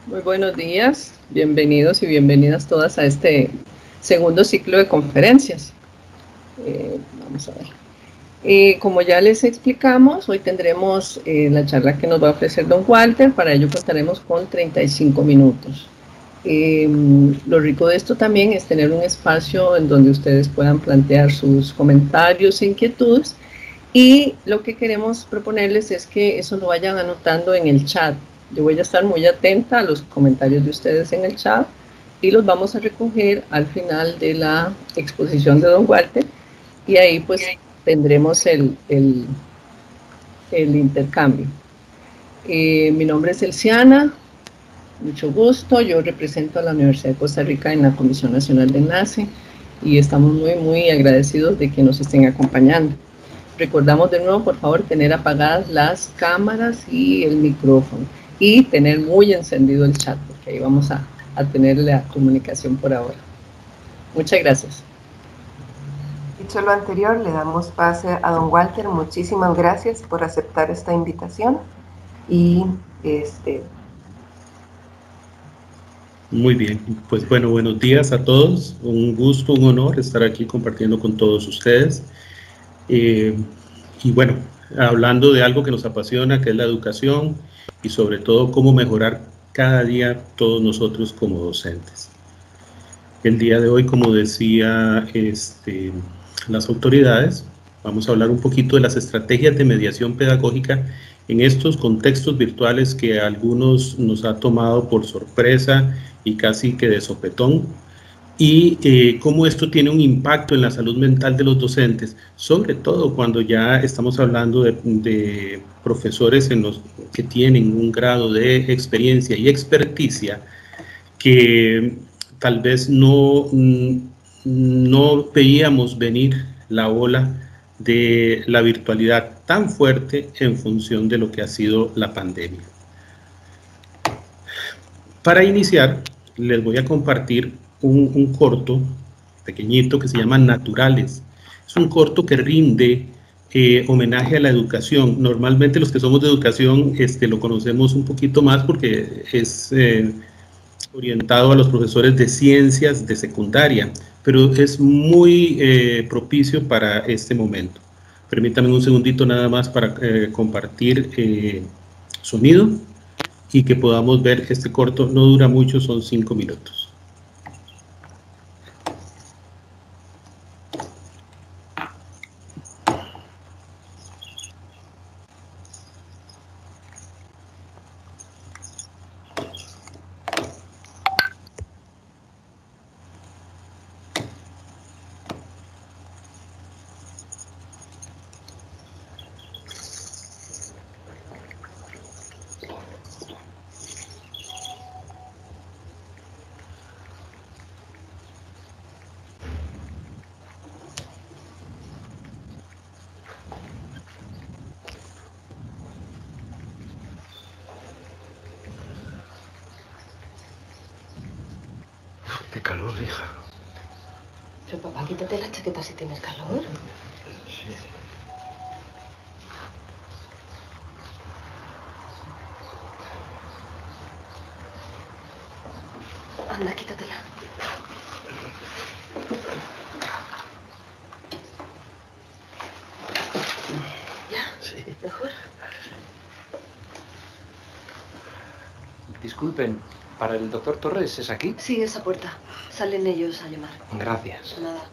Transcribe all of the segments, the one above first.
Muy buenos días, bienvenidos y bienvenidas todas a este segundo ciclo de conferencias. Vamos a ver. Como ya les explicamos, hoy tendremos la charla que nos va a ofrecer don Walter. Para ello contaremos con 35 minutos. Lo rico de esto también es tener un espacio en donde ustedes puedan plantear sus comentarios e inquietudes, y lo que queremos proponerles es que eso lo vayan anotando en el chat. Yo voy a estar muy atenta a los comentarios de ustedes en el chat y los vamos a recoger al final de la exposición de don Walter, y ahí pues tendremos el intercambio. Mi nombre es Elciana, mucho gusto. Yo represento a la Universidad de Costa Rica en la Comisión Nacional de Enlace y estamos muy agradecidos de que nos estén acompañando. Recordamos de nuevo, por favor, tener apagadas las cámaras y el micrófono y tener muy encendido el chat, porque ahí vamos a tener la comunicación por ahora. Muchas gracias. Dicho lo anterior, le damos pase a don Walter. Muchísimas gracias por aceptar esta invitación y Muy bien, pues bueno, buenos días a todos. Un gusto, un honor estar aquí compartiendo con todos ustedes. Y bueno, hablando de algo que nos apasiona, que es la educación y sobre todo cómo mejorar cada día todos nosotros como docentes. El día de hoy, como decía las autoridades, vamos a hablar un poquito de las estrategias de mediación pedagógica en estos contextos virtuales que a algunos nos ha tomado por sorpresa y casi que de sopetón, y cómo esto tiene un impacto en la salud mental de los docentes, sobre todo cuando ya estamos hablando de profesores que tienen un grado de experiencia y experticia que tal vez no veíamos venir la ola de la virtualidad tan fuerte en función de lo que ha sido la pandemia. Para iniciar, les voy a compartir un corto pequeñito que se llama Naturales. Es un corto que rinde homenaje a la educación. Normalmente los que somos de educación lo conocemos un poquito más porque es orientado a los profesores de ciencias de secundaria, pero es muy propicio para este momento. Permítanme un segundito nada más para compartir sonido y que podamos ver este corto. No dura mucho, son 5 minutos. Qué calor, hija. Pero papá, quítate la chaqueta si tienes calor. Sí. Anda, quítatela. ¿Ya? Sí. ¿Mejor? Disculpen, ¿para el doctor Torres es aquí? Sí, esa puerta. Salen ellos a llamar. Gracias. Nada.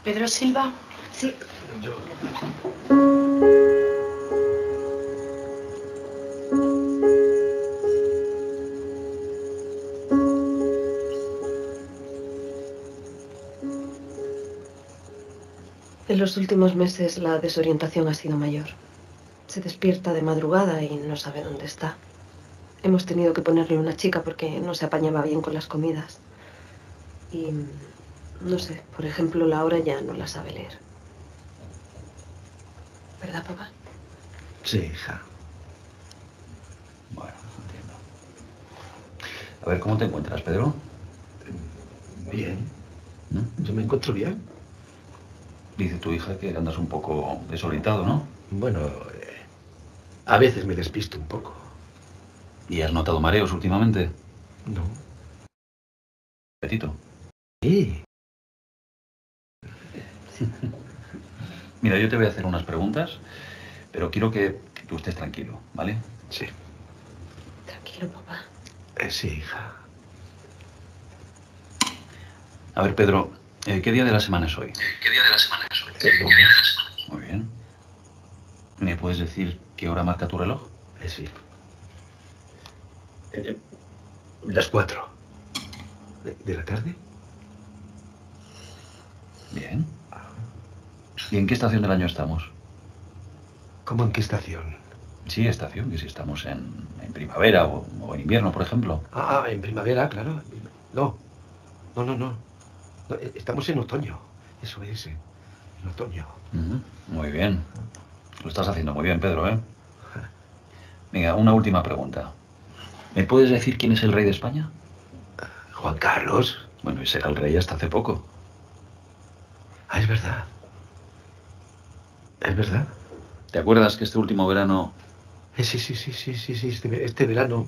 ¿Pedro Silva? Sí. Yo... En los últimos meses la desorientación ha sido mayor. Se despierta de madrugada y no sabe dónde está. Hemos tenido que ponerle una chica porque no se apañaba bien con las comidas. Y, no sé, por ejemplo, la hora ya no la sabe leer. ¿Verdad, papá? Sí, hija. Bueno, entiendo. A ver, ¿cómo te encuentras, Pedro? Bien. ¿No? Yo me encuentro bien. Dice tu hija que andas un poco desorientado, ¿no? Bueno, a veces me despisto un poco. ¿Y has notado mareos últimamente? No. Petito. Sí. Mira, yo te voy a hacer unas preguntas, pero quiero que tú estés tranquilo, ¿vale? Sí. Tranquilo, papá. Sí, hija. A ver, Pedro, ¿qué día de la semana es hoy? ¿Qué día de la semana es hoy? El lunes. Muy bien. ¿Me puedes decir qué hora marca tu reloj? Sí. Las 4. ¿De la tarde? Bien. ¿Y en qué estación del año estamos? ¿Cómo en qué estación? Sí, estación, que si estamos en primavera o en invierno, por ejemplo. En primavera, claro. No. No. No, estamos en otoño. Eso es, en otoño. Muy bien. Lo estás haciendo muy bien, Pedro, ¿eh? Venga, una última pregunta. ¿Me puedes decir quién es el rey de España? Juan Carlos. Bueno, ese era el rey hasta hace poco. Es verdad. Es verdad. ¿Te acuerdas que este último verano... Sí. Este verano.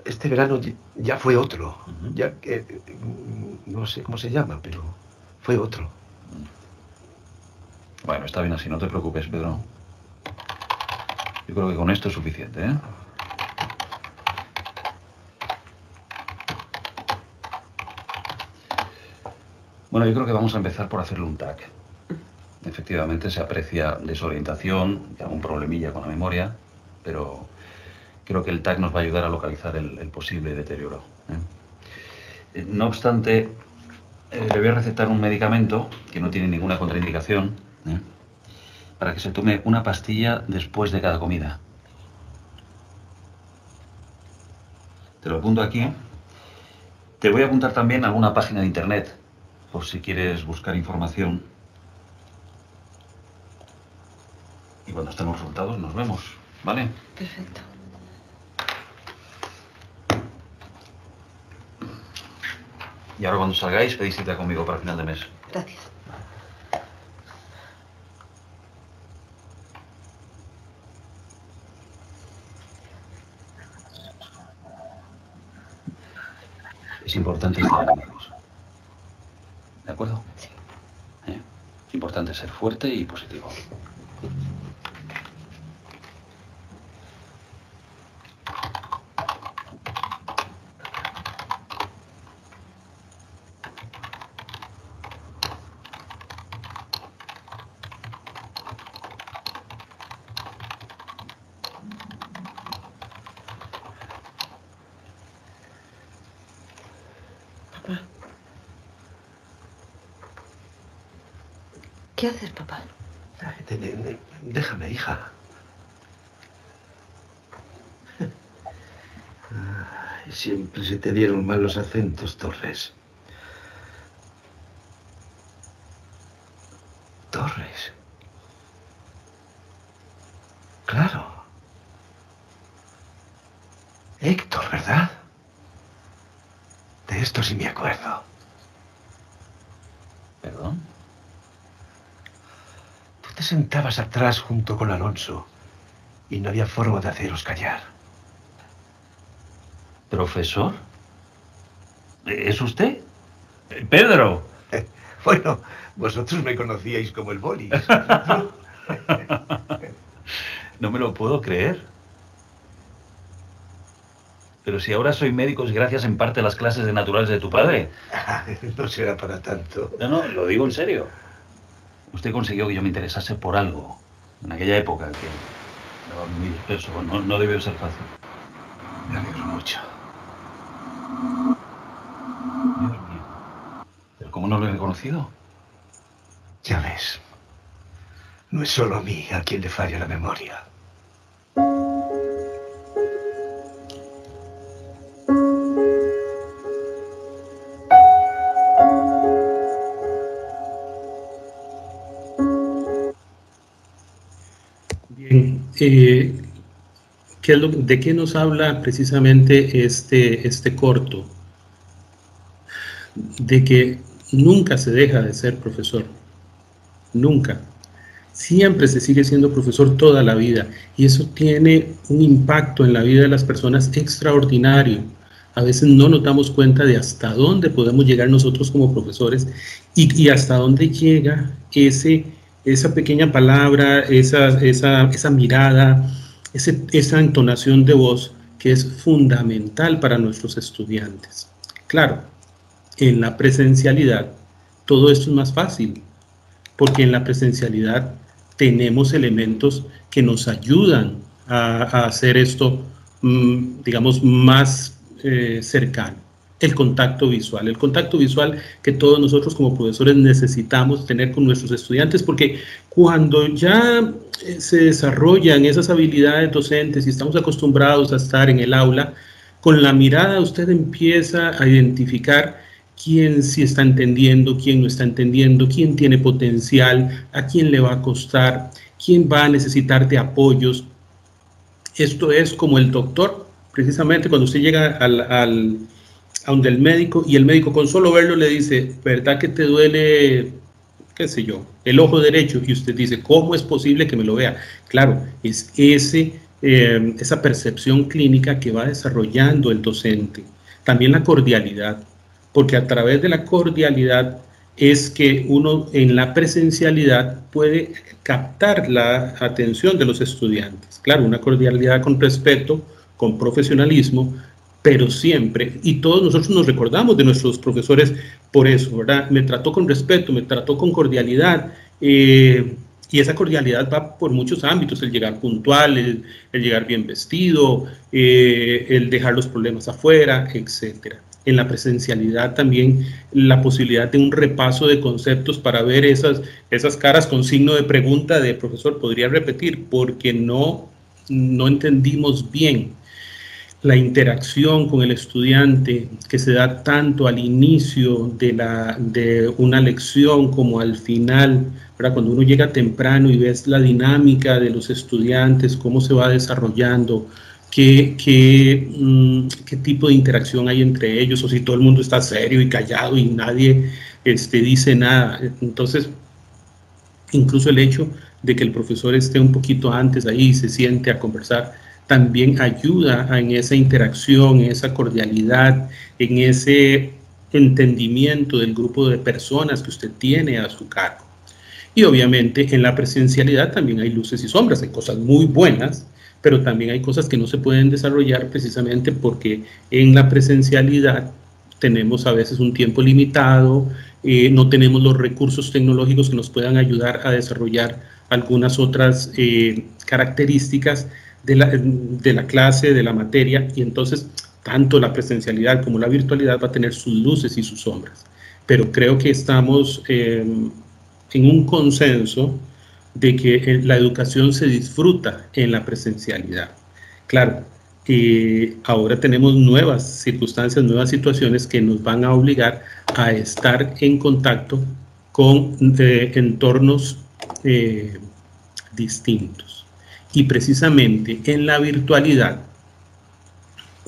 Este verano ya fue otro. Ya que. No sé cómo se llama, pero fue otro. Bueno, está bien así, no te preocupes, Pedro. Yo creo que con esto es suficiente, ¿eh? Bueno, yo creo que vamos a empezar por hacerle un TAC. Efectivamente se aprecia desorientación y algún problemilla con la memoria, pero creo que el TAC nos va a ayudar a localizar el posible deterioro, ¿eh? No obstante, le voy a recetar un medicamento que no tiene ninguna contraindicación, ¿eh? Para que se tome una pastilla después de cada comida. Te lo apunto aquí. Te voy a apuntar también alguna página de internet, por si quieres buscar información. Y cuando estén los resultados nos vemos, ¿vale? Perfecto. Y ahora cuando salgáis pedís cita conmigo para final de mes. Gracias. Es importante estar amigos. ¿De acuerdo? Sí. Es importante ser fuerte y positivo. Papá. ¿Qué haces, papá? Déjame, hija. Siempre se te dieron mal los acentos, Torres. Torres. Claro. Héctor, ¿verdad? De esto sí me acuerdo. ¿Perdón? Tú te sentabas atrás junto con Alonso y no había forma de haceros callar. ¿Profesor? ¿Es usted? ¡Pedro! Bueno, vosotros me conocíais como el Bolis. No me lo puedo creer. Pero si ahora soy médico es gracias en parte a las clases de naturales de tu padre. No será para tanto. No, lo digo en serio. Usted consiguió que yo me interesase por algo. En aquella época que estaba muy disperso. No debió ser fácil. Me alegro mucho. Dios mío. ¿Pero cómo no lo he reconocido? Ya ves, no es solo a mí a quien le falla la memoria. Bien, ¿de qué nos habla precisamente este corto? De que nunca se deja de ser profesor, nunca. Siempre se sigue siendo profesor toda la vida, y eso tiene un impacto en la vida de las personas extraordinario. A veces no nos damos cuenta de hasta dónde podemos llegar nosotros como profesores y hasta dónde llega esa pequeña palabra, esa mirada, esa entonación de voz que es fundamental para nuestros estudiantes. Claro, en la presencialidad todo esto es más fácil, porque en la presencialidad tenemos elementos que nos ayudan a hacer esto, digamos, más cercano. El contacto visual que todos nosotros como profesores necesitamos tener con nuestros estudiantes, porque cuando ya se desarrollan esas habilidades docentes y estamos acostumbrados a estar en el aula, con la mirada usted empieza a identificar quién sí está entendiendo, quién no está entendiendo, quién tiene potencial, a quién le va a costar, quién va a necesitar de apoyos. Esto es como el doctor, precisamente cuando usted llega a donde el médico, y el médico con solo verlo le dice, ¿verdad que te duele, qué sé yo, el ojo derecho? Y usted dice, ¿cómo es posible que me lo vea? Claro, es esa percepción clínica que va desarrollando el docente. También la cordialidad, porque a través de la cordialidad es que uno en la presencialidad puede captar la atención de los estudiantes. Claro, una cordialidad con respeto, con profesionalismo, pero siempre, y todos nosotros nos recordamos de nuestros profesores por eso, ¿verdad? Me trató con respeto, me trató con cordialidad, y esa cordialidad va por muchos ámbitos, el llegar puntual, el llegar bien vestido, el dejar los problemas afuera, etcétera. En la presencialidad también la posibilidad de un repaso de conceptos para ver esas caras con signo de pregunta de profesor, ¿podría repetir? Porque no entendimos bien. La interacción con el estudiante que se da tanto al inicio de una lección como al final, ¿verdad? Cuando uno llega temprano y ves la dinámica de los estudiantes, cómo se va desarrollando, qué tipo de interacción hay entre ellos, o si todo el mundo está serio y callado y nadie dice nada. Entonces, incluso el hecho de que el profesor esté un poquito antes ahí y se siente a conversar, también ayuda en esa interacción, en esa cordialidad, en ese entendimiento del grupo de personas que usted tiene a su cargo. Y obviamente en la presencialidad también hay luces y sombras, hay cosas muy buenas, pero también hay cosas que no se pueden desarrollar precisamente porque en la presencialidad tenemos a veces un tiempo limitado, no tenemos los recursos tecnológicos que nos puedan ayudar a desarrollar algunas otras características de la clase, de la materia, y entonces tanto la presencialidad como la virtualidad va a tener sus luces y sus sombras. Pero creo que estamos en un consenso de que la educación se disfruta en la presencialidad. Claro, ahora tenemos nuevas circunstancias, nuevas situaciones que nos van a obligar a estar en contacto con entornos distintos. Y precisamente en la virtualidad,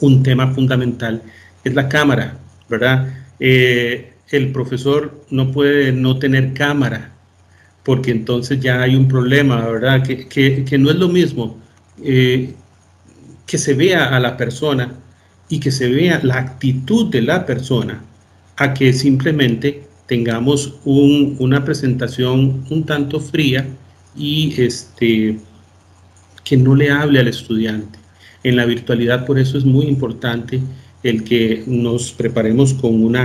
un tema fundamental es la cámara, ¿verdad? El profesor no puede no tener cámara, porque entonces ya hay un problema, ¿verdad? Que no es lo mismo que se vea a la persona y que se vea la actitud de la persona, a que simplemente tengamos una presentación un tanto fría y que no le hable al estudiante. En la virtualidad, por eso es muy importante el que nos preparemos con un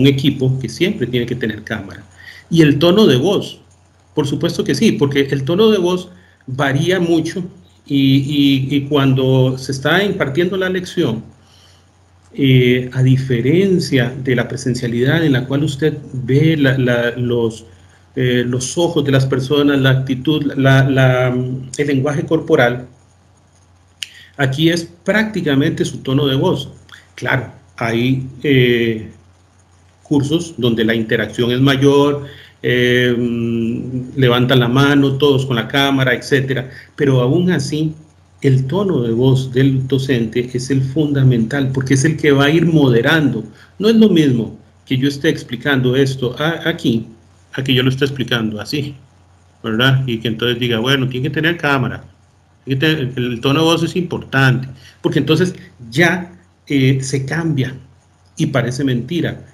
equipo que siempre tiene que tener cámara. Y el tono de voz, por supuesto que sí, porque el tono de voz varía mucho y cuando se está impartiendo la lección, a diferencia de la presencialidad en la cual usted ve los ojos de las personas, la actitud, el lenguaje corporal, aquí es prácticamente su tono de voz. Claro, hay cursos donde la interacción es mayor, levantan la mano, todos con la cámara, etcétera, pero aún así el tono de voz del docente es el fundamental, porque es el que va a ir moderando. No es lo mismo que yo esté explicando esto aquí, a que yo lo esté explicando así, ¿verdad? Y que entonces diga, bueno, tiene que tener cámara, el tono de voz es importante, porque entonces ya se cambia y parece mentira.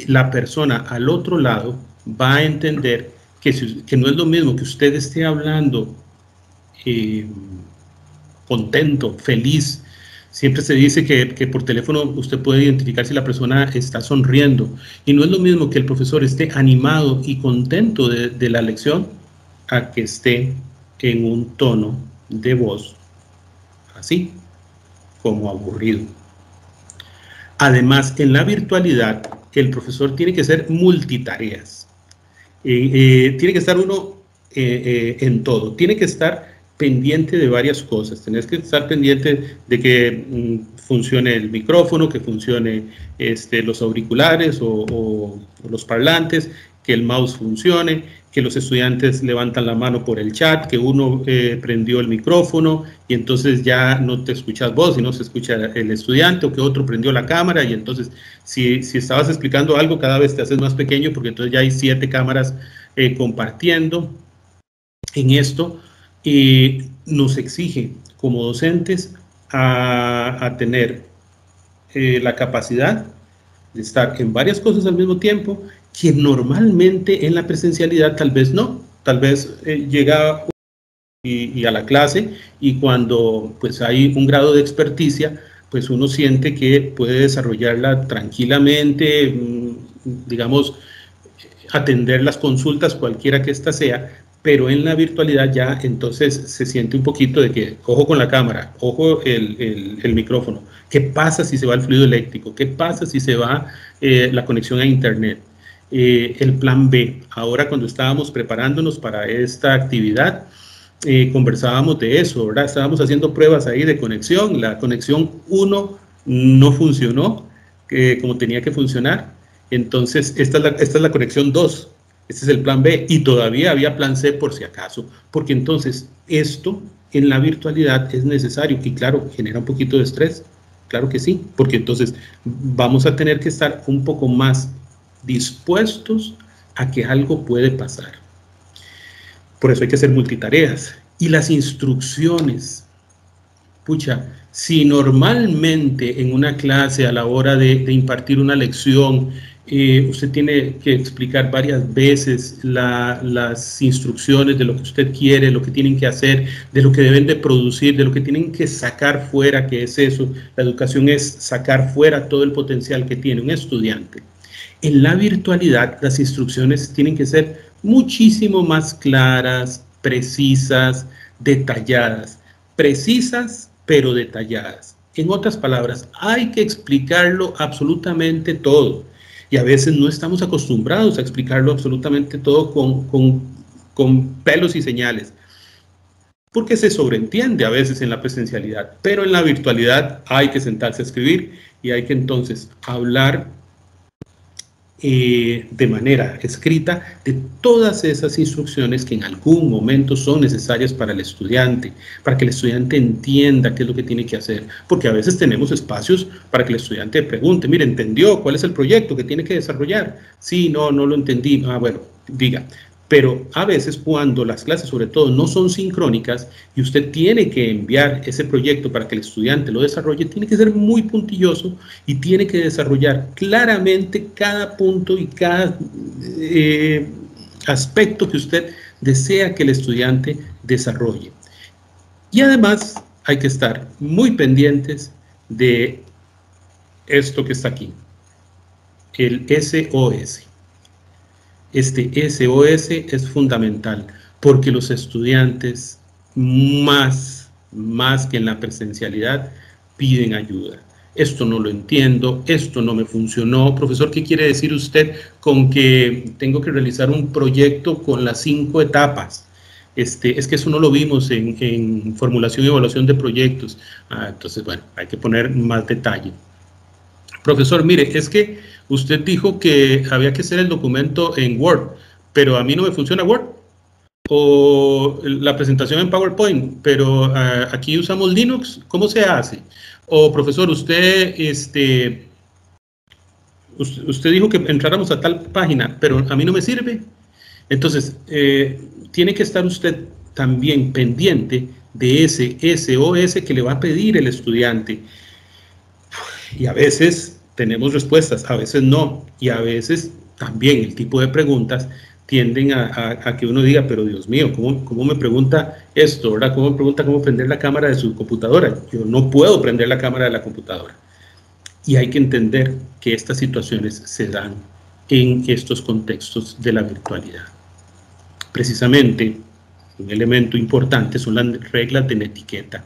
La persona al otro lado va a entender que no es lo mismo que usted esté hablando contento, feliz. Siempre se dice que por teléfono usted puede identificar si la persona está sonriendo, y no es lo mismo que el profesor esté animado y contento de la lección a que esté en un tono de voz así, como aburrido. Además, en la virtualidad, el profesor tiene que ser multitareas. Tiene que estar uno en todo. Tiene que estar pendiente de varias cosas. Tenés que estar pendiente de que funcione el micrófono, que funcione los auriculares o los parlantes, que el mouse funcione, que los estudiantes levantan la mano por el chat, que uno prendió el micrófono y entonces ya no te escuchas vos, sino se escucha el estudiante, o que otro prendió la cámara, y entonces si estabas explicando algo, cada vez te haces más pequeño porque entonces ya hay 7 cámaras compartiendo en esto. Nos exige como docentes a tener la capacidad de estar en varias cosas al mismo tiempo, que normalmente en la presencialidad tal vez no, tal vez llega y a la clase, y cuando pues hay un grado de experticia, pues uno siente que puede desarrollarla tranquilamente, digamos, atender las consultas cualquiera que ésta sea, pero en la virtualidad ya entonces se siente un poquito de que ojo con la cámara, ojo el micrófono, ¿qué pasa si se va el fluido eléctrico? ¿Qué pasa si se va la conexión a internet? El plan B. Ahora, cuando estábamos preparándonos para esta actividad, conversábamos de eso, ¿verdad? Estábamos haciendo pruebas ahí de conexión. La conexión 1 no funcionó como tenía que funcionar. Entonces, esta es la conexión 2. Este es el plan B, y todavía había plan C por si acaso, porque entonces esto en la virtualidad es necesario, y claro, genera un poquito de estrés, claro que sí, porque entonces vamos a tener que estar un poco más dispuestos a que algo puede pasar. Por eso hay que hacer multitareas. Y las instrucciones, pucha, si normalmente en una clase a la hora de impartir una lección, usted tiene que explicar varias veces las instrucciones de lo que usted quiere, lo que tienen que hacer, de lo que deben de producir, de lo que tienen que sacar fuera, que es eso. La educación es sacar fuera todo el potencial que tiene un estudiante. En la virtualidad, las instrucciones tienen que ser muchísimo más claras, precisas, detalladas. Precisas, pero detalladas. En otras palabras, hay que explicarlo absolutamente todo. Y a veces no estamos acostumbrados a explicarlo absolutamente todo con pelos y señales, porque se sobreentiende a veces en la presencialidad, pero en la virtualidad hay que sentarse a escribir y hay que entonces hablar de manera escrita de todas esas instrucciones que en algún momento son necesarias para el estudiante, para que el estudiante entienda qué es lo que tiene que hacer, porque a veces tenemos espacios para que el estudiante pregunte, mire, ¿entendió cuál es el proyecto que tiene que desarrollar? Sí, no lo entendí, bueno, diga. Pero a veces cuando las clases sobre todo no son sincrónicas y usted tiene que enviar ese proyecto para que el estudiante lo desarrolle, tiene que ser muy puntilloso y tiene que desarrollar claramente cada punto y cada aspecto que usted desea que el estudiante desarrolle. Y además hay que estar muy pendientes de esto que está aquí, el SOS. Este SOS es fundamental porque los estudiantes más que en la presencialidad piden ayuda. Esto no lo entiendo, esto no me funcionó. Profesor, ¿qué quiere decir usted con que tengo que realizar un proyecto con las 5 etapas? Es que eso no lo vimos en formulación y evaluación de proyectos. Entonces, bueno, hay que poner más detalle. Profesor, mire, es que usted dijo que había que hacer el documento en Word, pero a mí no me funciona Word, o la presentación en PowerPoint, pero aquí usamos Linux, ¿cómo se hace? O profesor, usted dijo que entráramos a tal página, pero a mí no me sirve. Entonces, tiene que estar usted también pendiente de ese SOS que le va a pedir el estudiante. Y a veces tenemos respuestas, a veces no, y a veces también el tipo de preguntas tienden a que uno diga, pero Dios mío, ¿cómo me pregunta esto, verdad? ¿Cómo me pregunta cómo prender la cámara de su computadora? Yo no puedo prender la cámara de la computadora. Y hay que entender que estas situaciones se dan en estos contextos de la virtualidad. Precisamente, un elemento importante son las reglas de la etiqueta.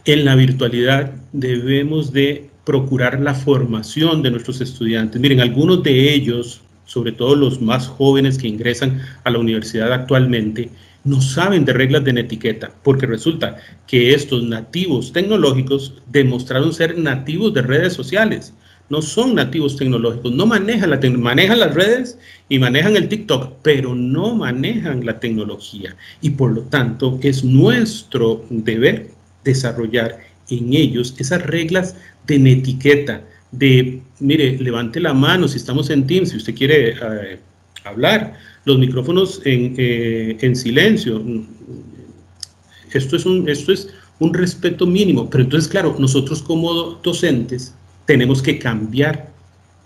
En la virtualidad debemos de procurar la formación de nuestros estudiantes. Miren, algunos de ellos, sobre todo los más jóvenes que ingresan a la universidad actualmente, no saben de reglas de etiqueta, porque resulta que estos nativos tecnológicos demostraron ser nativos de redes sociales. No son nativos tecnológicos, no manejan manejan las redes y manejan el TikTok, pero no manejan la tecnología. Y por lo tanto, es nuestro deber desarrollar en ellos esas reglas de etiqueta, de, mire, levante la mano si estamos en Teams, si usted quiere hablar, los micrófonos en silencio. Esto es un respeto mínimo, pero entonces, claro, nosotros como docentes tenemos que cambiar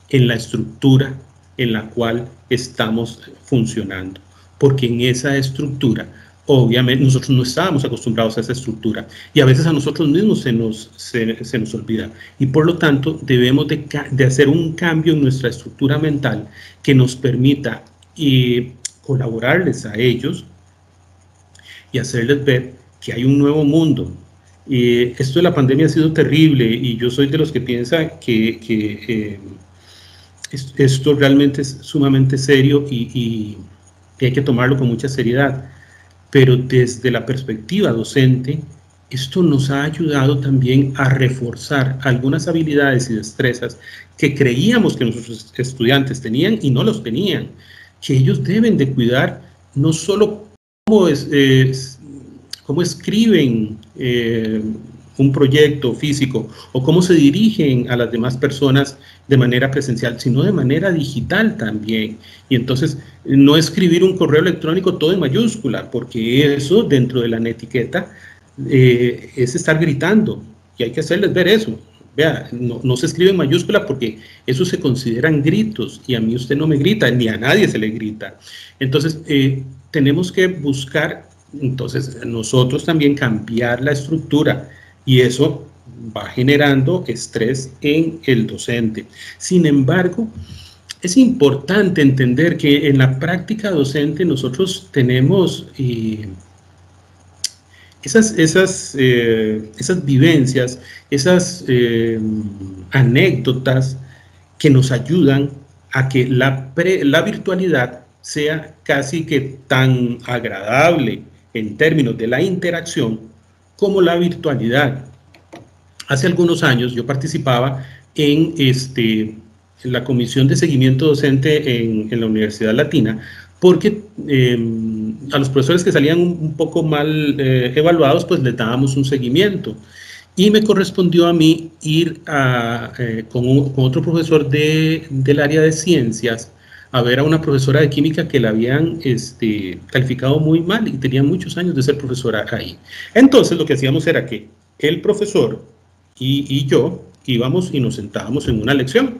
en la estructura en la cual estamos funcionando, porque en esa estructura, obviamente, nosotros no estábamos acostumbrados a esa estructura, y a veces a nosotros mismos se nos olvida, y por lo tanto debemos de hacer un cambio en nuestra estructura mental que nos permita colaborarles a ellos y hacerles ver que hay un nuevo mundo. Esto de la pandemia ha sido terrible, y yo soy de los que piensa que esto realmente es sumamente serio y hay que tomarlo con mucha seriedad. Pero desde la perspectiva docente, esto nos ha ayudado también a reforzar algunas habilidades y destrezas que creíamos que nuestros estudiantes tenían y no los tenían, que ellos deben de cuidar no solo cómo escriben un proyecto físico o cómo se dirigen a las demás personas de manera presencial, sino de manera digital también. Y entonces, no escribir un correo electrónico todo en mayúscula, porque eso dentro de la netiqueta es estar gritando, y hay que hacerles ver eso. Vea, no se escribe en mayúscula porque eso se consideran gritos, y a mí usted no me grita, ni a nadie se le grita. Entonces, tenemos que buscar, entonces, nosotros también cambiar la estructura, y eso va generando estrés en el docente. Sin embargo, es importante entender que en la práctica docente nosotros tenemos esas vivencias, esas anécdotas que nos ayudan a que la virtualidad sea casi que tan agradable en términos de la interacción como la virtualidad. Hace algunos años yo participaba en la comisión de seguimiento docente en la Universidad Latina, porque a los profesores que salían un poco mal evaluados, pues les dábamos un seguimiento. Y me correspondió a mí ir con otro profesor del área de ciencias a ver a una profesora de química que la habían calificado muy mal y tenía muchos años de ser profesora ahí. Entonces lo que hacíamos era que el profesor y yo íbamos y nos sentábamos en una lección,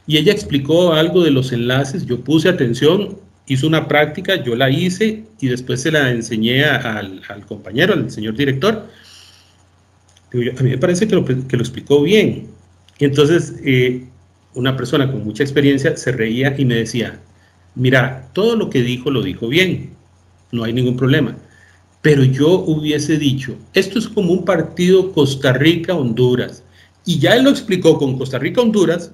y ella explicó algo de los enlaces, yo puse atención, hizo una práctica, yo la hice y después se la enseñé al compañero, al señor director. A mí me parece que lo explicó bien. Y entonces una persona con mucha experiencia se reía y me decía, mira, todo lo que dijo lo dijo bien, no hay ningún problema. Pero yo hubiese dicho, esto es como un partido Costa Rica-Honduras. Y ya él lo explicó con Costa Rica-Honduras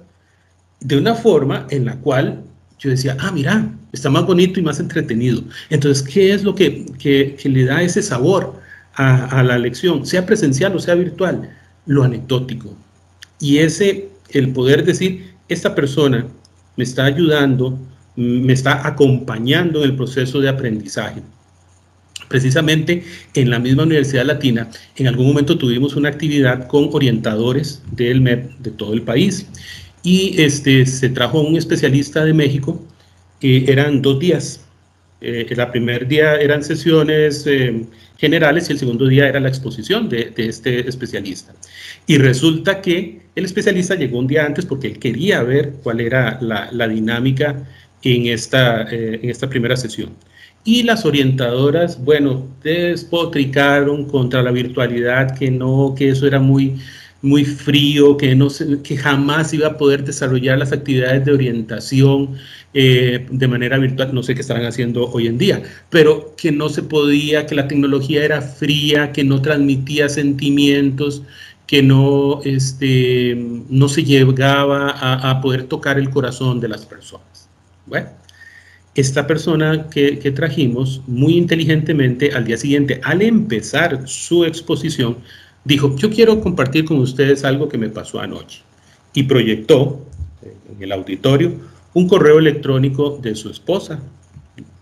de una forma en la cual yo decía, mira, está más bonito y más entretenido. Entonces, ¿qué es lo que le da ese sabor a la lección? Sea presencial o sea virtual, lo anecdótico. Y el poder decir, esta persona me está ayudando me está acompañando en el proceso de aprendizaje. Precisamente en la misma Universidad Latina, en algún momento tuvimos una actividad con orientadores del MEP de todo el país y se trajo un especialista de México, eran 2 días. El primer día eran sesiones generales y el segundo día era la exposición de este especialista. Y resulta que el especialista llegó un día antes porque él quería ver cuál era la dinámica en esta primera sesión. Y las orientadoras, bueno, despotricaron contra la virtualidad, que eso era muy frío, que jamás iba a poder desarrollar las actividades de orientación de manera virtual. No sé qué estarán haciendo hoy en día, pero que no se podía, que la tecnología era fría, que no transmitía sentimientos, que no se llegaba a poder tocar el corazón de las personas. Bueno, esta persona que trajimos, muy inteligentemente, al día siguiente, al empezar su exposición, dijo: yo quiero compartir con ustedes algo que me pasó anoche. Y proyectó en el auditorio un correo electrónico de su esposa.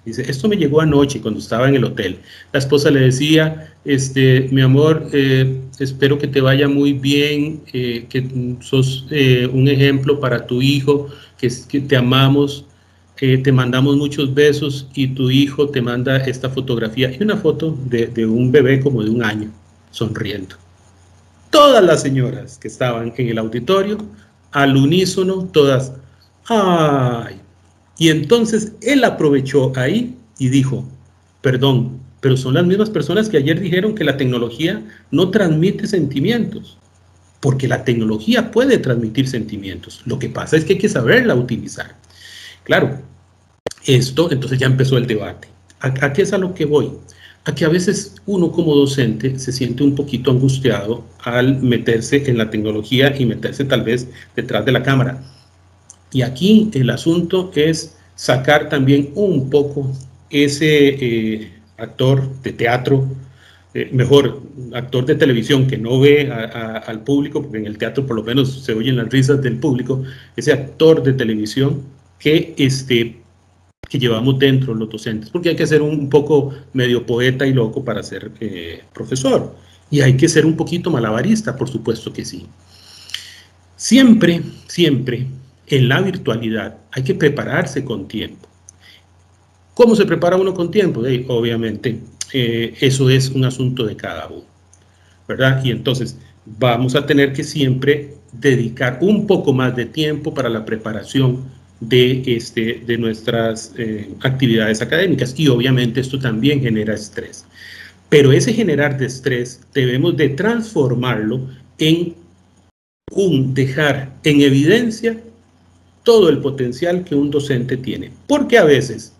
Dice: esto me llegó anoche cuando estaba en el hotel. La esposa le decía: mi amor, espero que te vaya muy bien, que sos un ejemplo para tu hijo, que te amamos, te mandamos muchos besos, y tu hijo te manda esta fotografía. Y una foto de un bebé como de 1 año, sonriendo. Todas las señoras que estaban en el auditorio, al unísono, todas: ¡ay! Y entonces él aprovechó ahí y dijo: perdón, pero son las mismas personas que ayer dijeron que la tecnología no transmite sentimientos, porque la tecnología puede transmitir sentimientos. Lo que pasa es que hay que saberla utilizar. Claro, entonces ya empezó el debate. ¿A qué es a lo que voy? A que a veces uno como docente se siente un poquito angustiado al meterse en la tecnología y meterse tal vez detrás de la cámara. Y aquí el asunto es sacar también un poco ese actor de teatro, mejor, actor de televisión que no ve al público, porque en el teatro por lo menos se oyen las risas del público, ese actor de televisión que llevamos dentro los docentes, porque hay que ser un poco medio poeta y loco para ser profesor, y hay que ser un poquito malabarista, por supuesto que sí. Siempre en la virtualidad hay que prepararse con tiempo. ¿Cómo se prepara uno con tiempo? Obviamente, eso es un asunto de cada uno, ¿verdad? Y entonces vamos a tener que siempre dedicar un poco más de tiempo para la preparación de nuestras actividades académicas, y obviamente esto también genera estrés. Pero ese generar de estrés debemos de transformarlo en dejar en evidencia todo el potencial que un docente tiene, porque a veces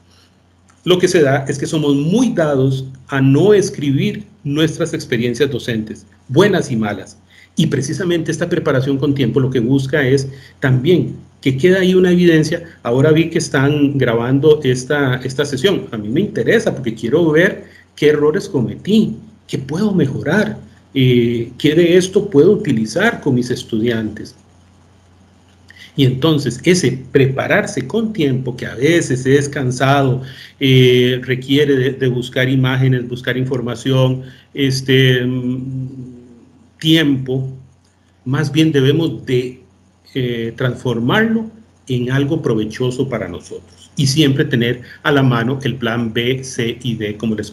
lo que se da es que somos muy dados a no escribir nuestras experiencias docentes, buenas y malas, y precisamente esta preparación con tiempo lo que busca es también que quede ahí una evidencia. Ahora vi que están grabando esta sesión, a mí me interesa porque quiero ver qué errores cometí, qué puedo mejorar, qué de esto puedo utilizar con mis estudiantes. Y entonces ese prepararse con tiempo, que a veces es cansado, requiere de buscar imágenes, buscar información, tiempo, más bien debemos de transformarlo en algo provechoso para nosotros. Y siempre tener a la mano el plan B, C y D, como les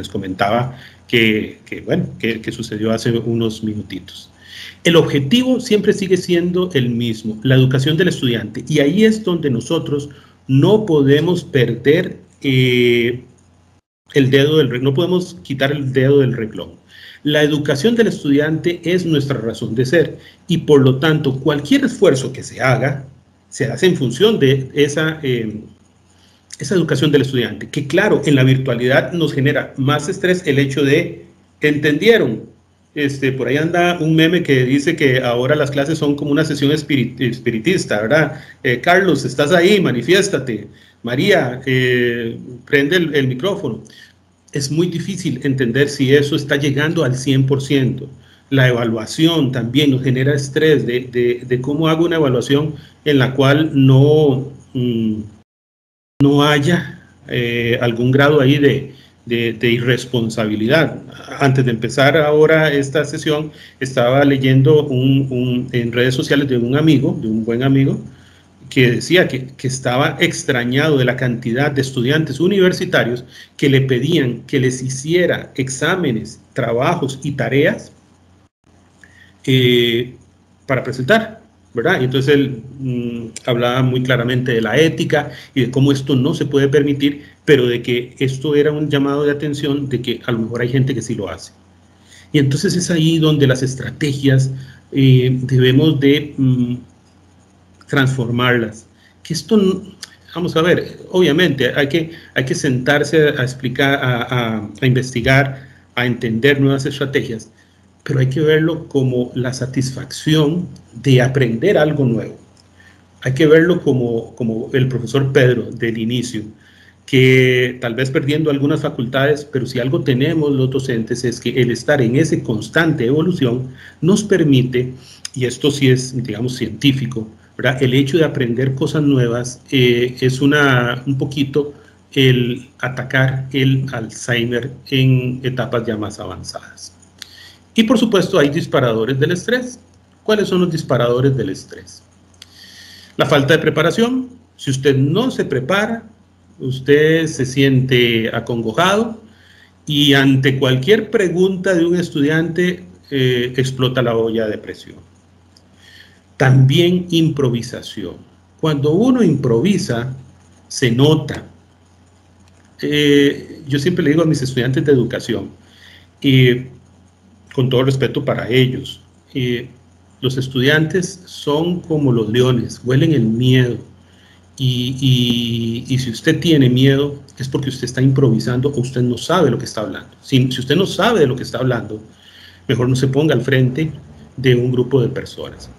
comentaba, que sucedió hace unos minutitos. El objetivo siempre sigue siendo el mismo, la educación del estudiante, y ahí es donde nosotros no podemos perder no podemos quitar el dedo del renglón. La educación del estudiante es nuestra razón de ser, y por lo tanto cualquier esfuerzo que se haga, se hace en función de esa educación del estudiante, que claro, en la virtualidad nos genera más estrés el hecho de, ¿entendieron? Por ahí anda un meme que dice que ahora las clases son como una sesión espiritista, ¿verdad? Carlos, estás ahí, manifiéstate. María, prende el micrófono. Es muy difícil entender si eso está llegando al 100%. La evaluación también nos genera estrés de cómo hago una evaluación en la cual no no haya algún grado ahí de irresponsabilidad. Antes de empezar ahora esta sesión, estaba leyendo en redes sociales de un amigo, de un buen amigo, que decía que estaba extrañado de la cantidad de estudiantes universitarios que le pedían que les hiciera exámenes, trabajos y tareas para presentar, ¿verdad? Y entonces él hablaba muy claramente de la ética y de cómo esto no se puede permitir, pero de que esto era un llamado de atención de que a lo mejor hay gente que sí lo hace. Y entonces es ahí donde las estrategias debemos de transformarlas. Que esto, vamos a ver, obviamente hay que sentarse a explicar, a investigar, a entender nuevas estrategias, pero hay que verlo como la satisfacción de aprender algo nuevo. Hay que verlo como el profesor Pedro del inicio, que tal vez perdiendo algunas facultades, pero si algo tenemos los docentes es que el estar en esa constante evolución nos permite, y esto sí es, digamos, científico, ¿verdad? El hecho de aprender cosas nuevas es un poquito el atacar el Alzheimer en etapas ya más avanzadas. Y por supuesto hay disparadores del estrés. ¿Cuáles son los disparadores del estrés? La falta de preparación. Si usted no se prepara, usted se siente acongojado y ante cualquier pregunta de un estudiante explota la olla de presión. También improvisación. Cuando uno improvisa, se nota. Yo siempre le digo a mis estudiantes de educación, con todo respeto para ellos, los estudiantes son como los leones, huelen el miedo. Y si usted tiene miedo, es porque usted está improvisando o usted no sabe lo que está hablando. Si usted no sabe de lo que está hablando, mejor no se ponga al frente de un grupo de personas.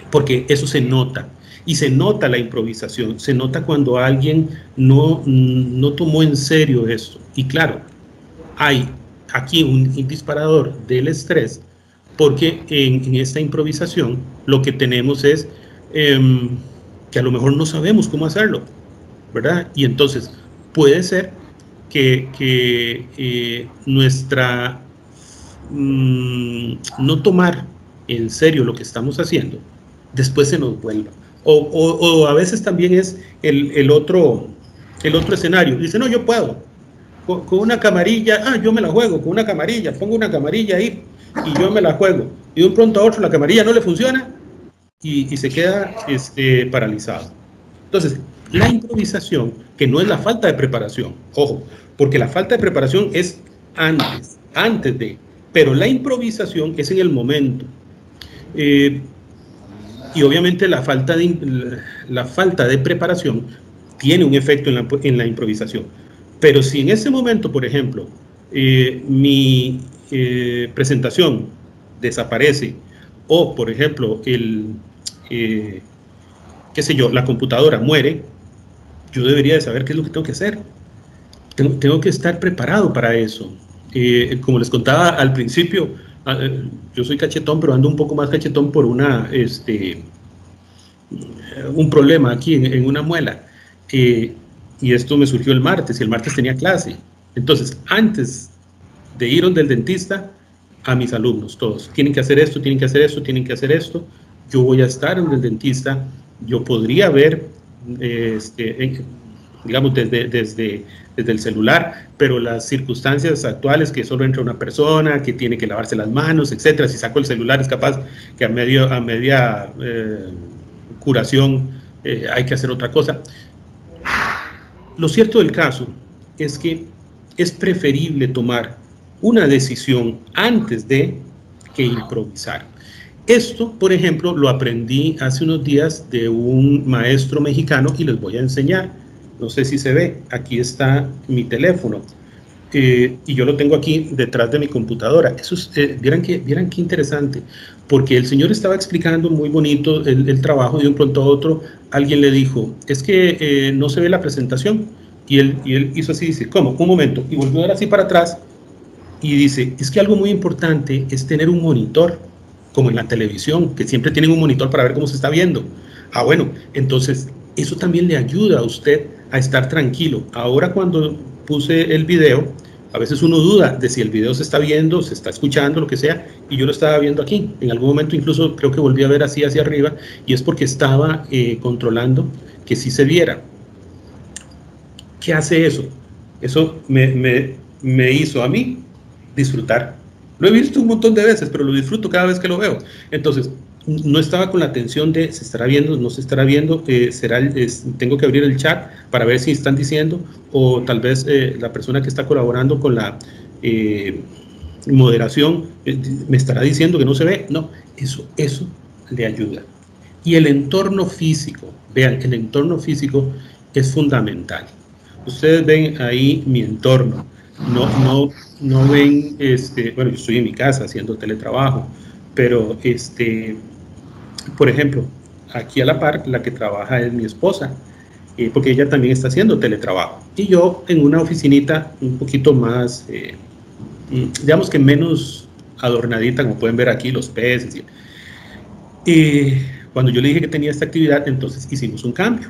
Porque eso se nota. Y se nota la improvisación. Se nota cuando alguien no tomó en serio esto. Y claro, hay aquí un disparador del estrés, porque en esta improvisación lo que tenemos es que a lo mejor no sabemos cómo hacerlo, ¿verdad? Y entonces puede ser que nuestra no tomar en serio lo que estamos haciendo, después se nos vuelva. O a veces también es el otro escenario. Dice, no, yo puedo. Con una camarilla, yo me la juego con una camarilla, pongo una camarilla ahí y yo me la juego. Y de un pronto a otro la camarilla no le funciona y se queda paralizado. Entonces, la improvisación, que no es la falta de preparación, ojo, porque la falta de preparación es antes de, pero la improvisación es en el momento. Y obviamente la falta de preparación tiene un efecto en la improvisación. Pero si en ese momento, por ejemplo, mi presentación desaparece, o por ejemplo, qué sé yo, la computadora muere, yo debería de saber qué es lo que tengo que hacer. Tengo que estar preparado para eso. Como les contaba al principio, yo soy cachetón, pero ando un poco más cachetón por un problema aquí en una muela. Y esto me surgió el martes, y el martes tenía clase. Entonces, antes de ir donde el dentista, a mis alumnos, todos, tienen que hacer esto, tienen que hacer esto, tienen que hacer esto. Yo voy a estar donde el dentista, yo podría ver, digamos, desde el celular, pero las circunstancias actuales, que solo entra una persona, que tiene que lavarse las manos, etcétera. Si saco el celular, es capaz que a media curación hay que hacer otra cosa. Lo cierto del caso es que es preferible tomar una decisión antes de que improvisar. Esto, por ejemplo, lo aprendí hace unos días de un maestro mexicano y les voy a enseñar. No sé si se ve, aquí está mi teléfono y yo lo tengo aquí detrás de mi computadora. Eso es, vieran qué interesante, porque el señor estaba explicando muy bonito el trabajo, y de un pronto a otro alguien le dijo, es que no se ve la presentación, y él hizo así, dice, ¿cómo? Un momento, y volvió a dar así para atrás y dice, es que algo muy importante es tener un monitor, como en la televisión, que siempre tienen un monitor para ver cómo se está viendo. Bueno, entonces eso también le ayuda a usted a estar tranquilo. Ahora cuando puse el video, a veces uno duda de si el video se está viendo, se está escuchando, lo que sea, y yo lo estaba viendo aquí. En algún momento incluso creo que volví a ver así hacia arriba, y es porque estaba controlando que sí se viera. ¿Qué hace eso? Eso me hizo a mí disfrutar. Lo he visto un montón de veces, pero lo disfruto cada vez que lo veo. Entonces, no estaba con la tensión de se estará viendo, no se estará viendo, tengo que abrir el chat para ver si están diciendo, o tal vez la persona que está colaborando con la moderación me estará diciendo que no se ve. No, eso le ayuda. Y el entorno físico, vean, el entorno físico es fundamental. Ustedes ven ahí mi entorno, no ven, bueno, yo estoy en mi casa haciendo teletrabajo, pero por ejemplo, aquí a la par, la que trabaja es mi esposa, porque ella también está haciendo teletrabajo. Y yo en una oficinita un poquito más, digamos que menos adornadita, como pueden ver aquí, los peces. Y cuando yo le dije que tenía esta actividad, entonces hicimos un cambio.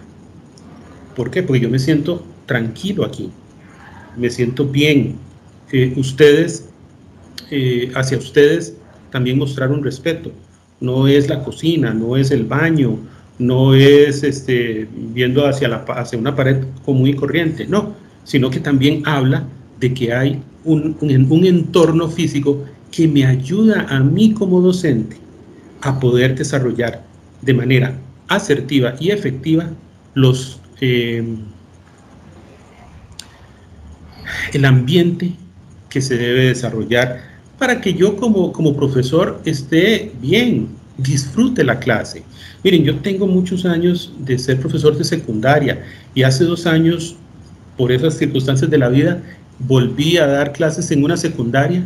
¿Por qué? Porque yo me siento tranquilo aquí, me siento bien. Hacia ustedes también mostrar un respeto. No es la cocina, no es el baño, no es viendo hacia una pared común y corriente, no, sino que también habla de que hay un entorno físico que me ayuda a mí como docente a poder desarrollar de manera asertiva y efectiva el ambiente que se debe desarrollar para que yo como profesor esté bien, disfrute la clase. Miren, yo tengo muchos años de ser profesor de secundaria y hace 2 años, por esas circunstancias de la vida, volví a dar clases en una secundaria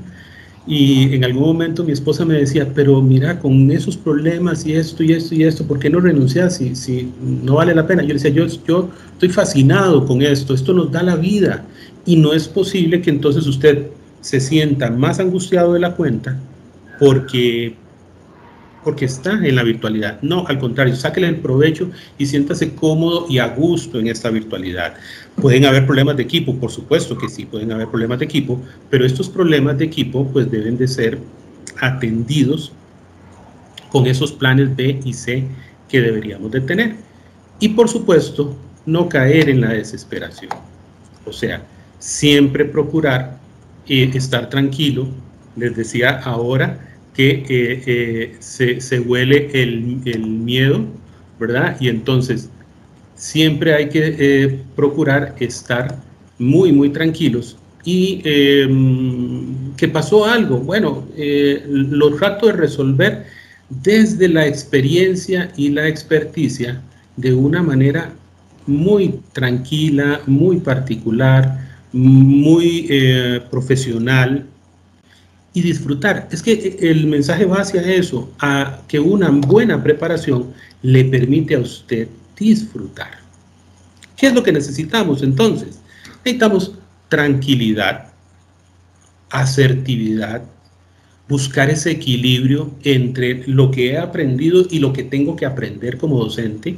y en algún momento mi esposa me decía, pero mira, con esos problemas y esto y esto y esto, ¿por qué no renuncias si no vale la pena? Yo le decía, yo estoy fascinado con esto nos da la vida y no es posible que entonces usted se sienta más angustiado de la cuenta porque está en la virtualidad. No, al contrario, sáquele el provecho y siéntase cómodo y a gusto en esta virtualidad. Pueden haber problemas de equipo, por supuesto que sí, pueden haber problemas de equipo, pero estos problemas de equipo pues deben de ser atendidos con esos planes B y C que deberíamos de tener. Y por supuesto, no caer en la desesperación. O sea, siempre procurar estar tranquilo. Les decía ahora que se huele el miedo, ¿verdad? Y entonces siempre hay que procurar estar muy, muy tranquilos. Y que pasó algo, bueno, lo trato de resolver desde la experiencia y la experticia de una manera muy tranquila, muy particular, muy profesional, y disfrutar. Es que el mensaje va hacia eso, a que una buena preparación le permite a usted disfrutar. ¿Qué es lo que necesitamos entonces? Necesitamos tranquilidad, asertividad, buscar ese equilibrio entre lo que he aprendido y lo que tengo que aprender como docente,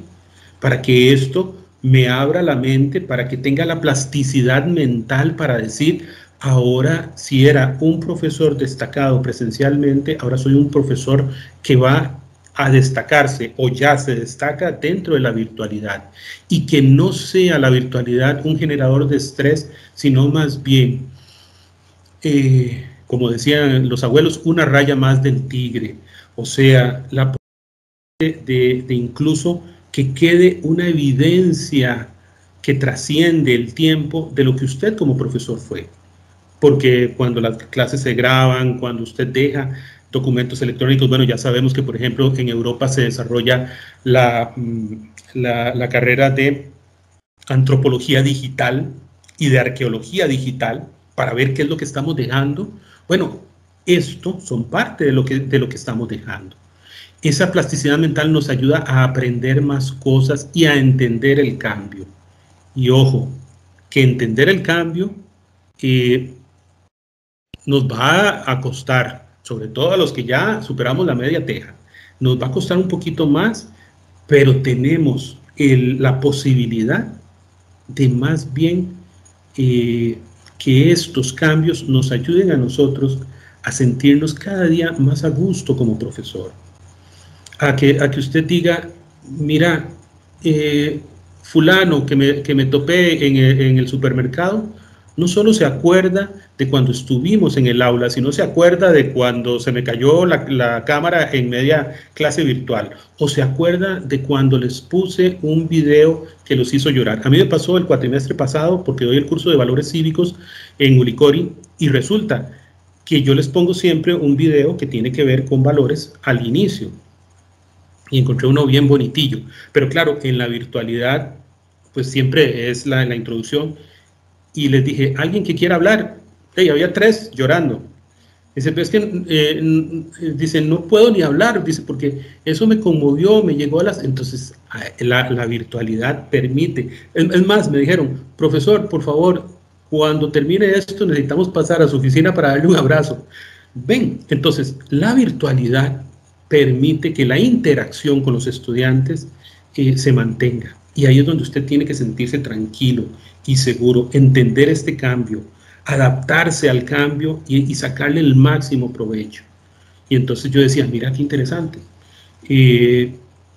para que esto me abra la mente, para que tenga la plasticidad mental para decir, ahora si era un profesor destacado presencialmente, ahora soy un profesor que va a destacarse o ya se destaca dentro de la virtualidad, y que no sea la virtualidad un generador de estrés, sino más bien, como decían los abuelos, una raya más del tigre, o sea, la posibilidad de incluso que quede una evidencia que trasciende el tiempo de lo que usted como profesor fue. Porque cuando las clases se graban, cuando usted deja documentos electrónicos, bueno, ya sabemos que, por ejemplo, en Europa se desarrolla la carrera de antropología digital y de arqueología digital para ver qué es lo que estamos dejando. Bueno, esto son parte de lo que estamos dejando. Esa plasticidad mental nos ayuda a aprender más cosas y a entender el cambio. Y ojo, que entender el cambio nos va a costar, sobre todo a los que ya superamos la media teja, nos va a costar un poquito más, pero tenemos la posibilidad de más bien que estos cambios nos ayuden a nosotros a sentirnos cada día más a gusto como profesor. A que usted diga, mira, fulano que me topé en el supermercado, no solo se acuerda de cuando estuvimos en el aula, sino se acuerda de cuando se me cayó la cámara en media clase virtual, o se acuerda de cuando les puse un video que los hizo llorar. A mí me pasó el cuatrimestre pasado porque doy el curso de valores cívicos en Ulicori y resulta que yo les pongo siempre un video que tiene que ver con valores al inicio. Y encontré uno bien bonitillo, pero claro, en la virtualidad pues siempre es la introducción, y les dije, ¿alguien que quiera hablar? Hey, había 3 llorando. Dice, pero es que, dice, no puedo ni hablar, dice, porque eso me conmovió, me llegó a las... Entonces, la virtualidad permite. Es más, me dijeron, profesor, por favor, cuando termine esto necesitamos pasar a su oficina para darle un abrazo. Ven, entonces, la virtualidad permite que la interacción con los estudiantes se mantenga. Y ahí es donde usted tiene que sentirse tranquilo y seguro, entender este cambio, adaptarse al cambio y sacarle el máximo provecho. Y entonces yo decía, mira qué interesante.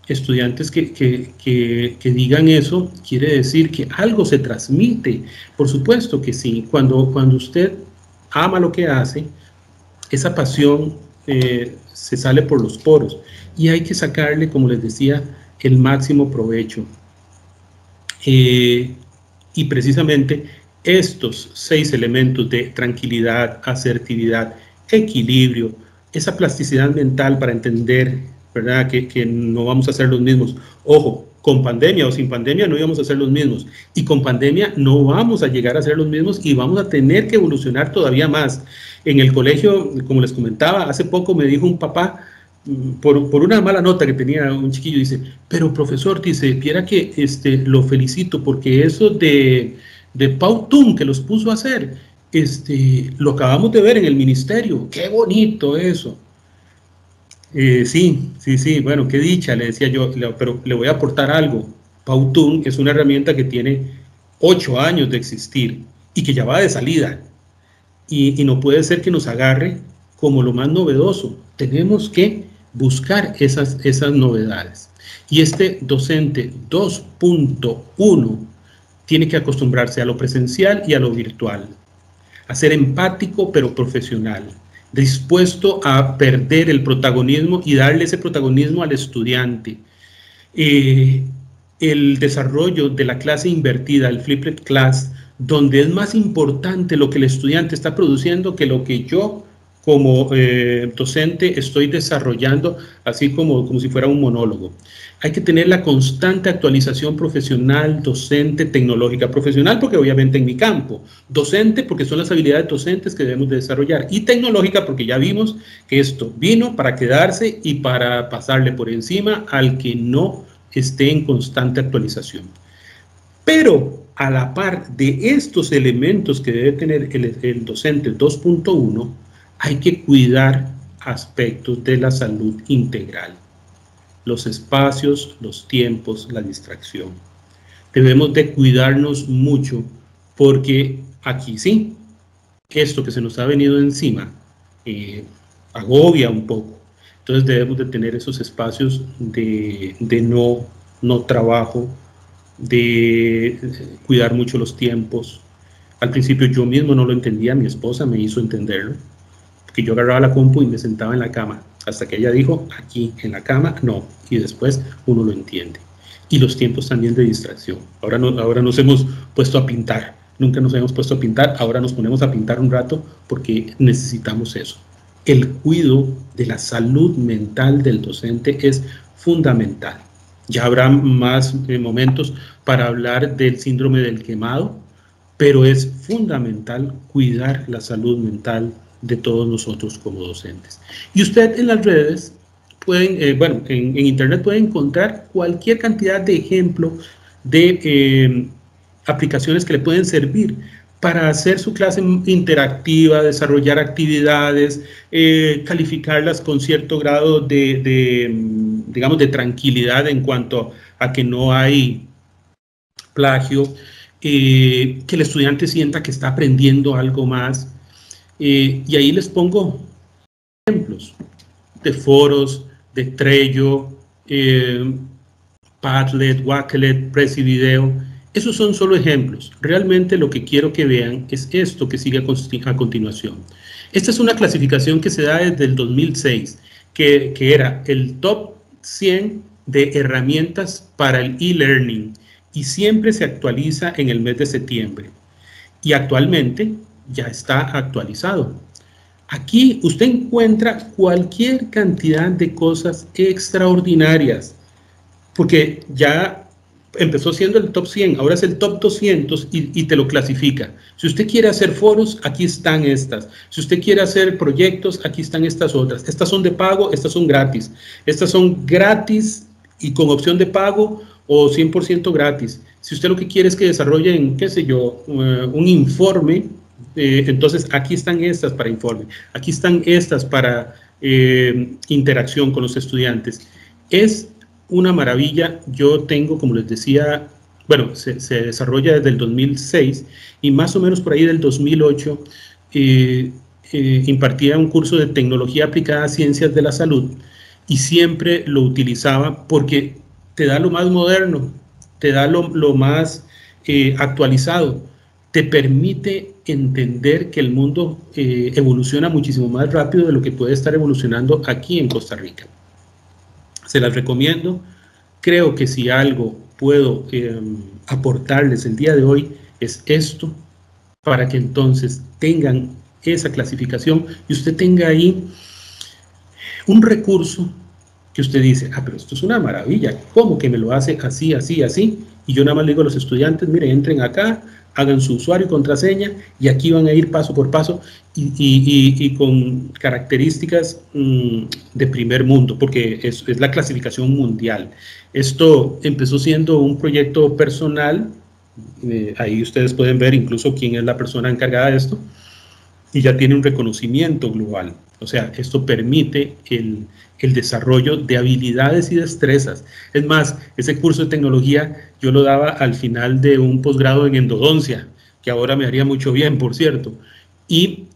Estudiantes que digan eso, quiere decir que algo se transmite. Por supuesto que sí. Cuando usted ama lo que hace, esa pasión se sale por los poros y hay que sacarle, como les decía, el máximo provecho. Y precisamente estos 6 elementos de tranquilidad, asertividad, equilibrio, esa plasticidad mental para entender, ¿verdad?, que no vamos a ser los mismos. Ojo, con pandemia o sin pandemia no íbamos a ser los mismos, y con pandemia no vamos a llegar a ser los mismos y vamos a tener que evolucionar todavía más. En el colegio, como les comentaba, hace poco me dijo un papá, por una mala nota que tenía un chiquillo, dice, pero profesor, dice, viera que lo felicito porque eso de Pau Tum que los puso a hacer, lo acabamos de ver en el ministerio, qué bonito eso. Sí, bueno, qué dicha, le decía yo, pero le voy a aportar algo. Pau Tum es una herramienta que tiene 8 años de existir y que ya va de salida, y no puede ser que nos agarre como lo más novedoso. Tenemos que buscar esas novedades. Y este docente 2.1 tiene que acostumbrarse a lo presencial y a lo virtual, a ser empático pero profesional, dispuesto a perder el protagonismo y darle ese protagonismo al estudiante. El desarrollo de la clase invertida, el flipped class, donde es más importante lo que el estudiante está produciendo que lo que yo como docente estoy desarrollando, así como si fuera un monólogo. Hay que tener la constante actualización profesional, docente, tecnológica. Profesional porque obviamente en mi campo, docente porque son las habilidades docentes que debemos de desarrollar, y tecnológica porque ya vimos que esto vino para quedarse y para pasarle por encima al que no esté en constante actualización. Pero a la par de estos elementos que debe tener el docente 2.1, hay que cuidar aspectos de la salud integral, los espacios, los tiempos, la distracción. Debemos de cuidarnos mucho porque aquí sí, esto que se nos ha venido encima agobia un poco. Entonces debemos de tener esos espacios de no trabajo, de cuidar mucho los tiempos. Al principio yo mismo no lo entendía, mi esposa me hizo entenderlo, que yo agarraba la compu y me sentaba en la cama, hasta que ella dijo, aquí en la cama, no, y después uno lo entiende. Y los tiempos también de distracción. Ahora nos hemos puesto a pintar, nunca nos hemos puesto a pintar, ahora nos ponemos a pintar un rato porque necesitamos eso. El cuidado de la salud mental del docente es fundamental. Ya habrá más momentos para hablar del síndrome del quemado, pero es fundamental cuidar la salud mental de todos nosotros como docentes. Y usted en las redes pueden, en internet pueden encontrar cualquier cantidad de ejemplos de aplicaciones que le pueden servir para hacer su clase interactiva, desarrollar actividades, calificarlas con cierto grado digamos, de tranquilidad en cuanto a que no hay plagio. que el estudiante sienta que está aprendiendo algo más. Y ahí les pongo ejemplos de foros, de Trello, Padlet, Wakelet, Prezi Video. Esos son solo ejemplos. Realmente lo que quiero que vean es esto que sigue a continuación. Esta es una clasificación que se da desde el 2006, que era el top 100 de herramientas para el e-learning, y siempre se actualiza en el mes de septiembre. Y actualmente ya está actualizado. Aquí usted encuentra cualquier cantidad de cosas extraordinarias, porque ya empezó siendo el top 100, ahora es el top 200 y te lo clasifica. Si usted quiere hacer foros, aquí están estas. Si usted quiere hacer proyectos, aquí están estas otras. Estas son de pago, estas son gratis. Estas son gratis y con opción de pago o 100% gratis. Si usted lo que quiere es que desarrollen, qué sé yo, un informe, entonces aquí están estas para informe. Aquí están estas para interacción con los estudiantes. Es una maravilla. Yo tengo, como les decía, bueno, se desarrolla desde el 2006 y más o menos por ahí del 2008 impartía un curso de tecnología aplicada a ciencias de la salud y siempre lo utilizaba porque te da lo más moderno, te da lo más actualizado, te permite entender que el mundo evoluciona muchísimo más rápido de lo que puede estar evolucionando aquí en Costa Rica. Se las recomiendo. Creo que si algo puedo aportarles el día de hoy es esto, para que entonces tengan esa clasificación y usted tenga ahí un recurso que usted dice, ah, pero esto es una maravilla, ¿cómo que me lo hace así, así, así? Y yo nada más le digo a los estudiantes, miren, entren acá, hagan su usuario y contraseña y aquí van a ir paso por paso y con características de primer mundo, porque es la clasificación mundial. Esto empezó siendo un proyecto personal, ahí ustedes pueden ver incluso quién es la persona encargada de esto, y ya tiene un reconocimiento global. O sea, esto permite el desarrollo de habilidades y destrezas. Es más, ese curso de tecnología yo lo daba al final de un posgrado en endodoncia, que ahora me haría mucho bien, por cierto. Y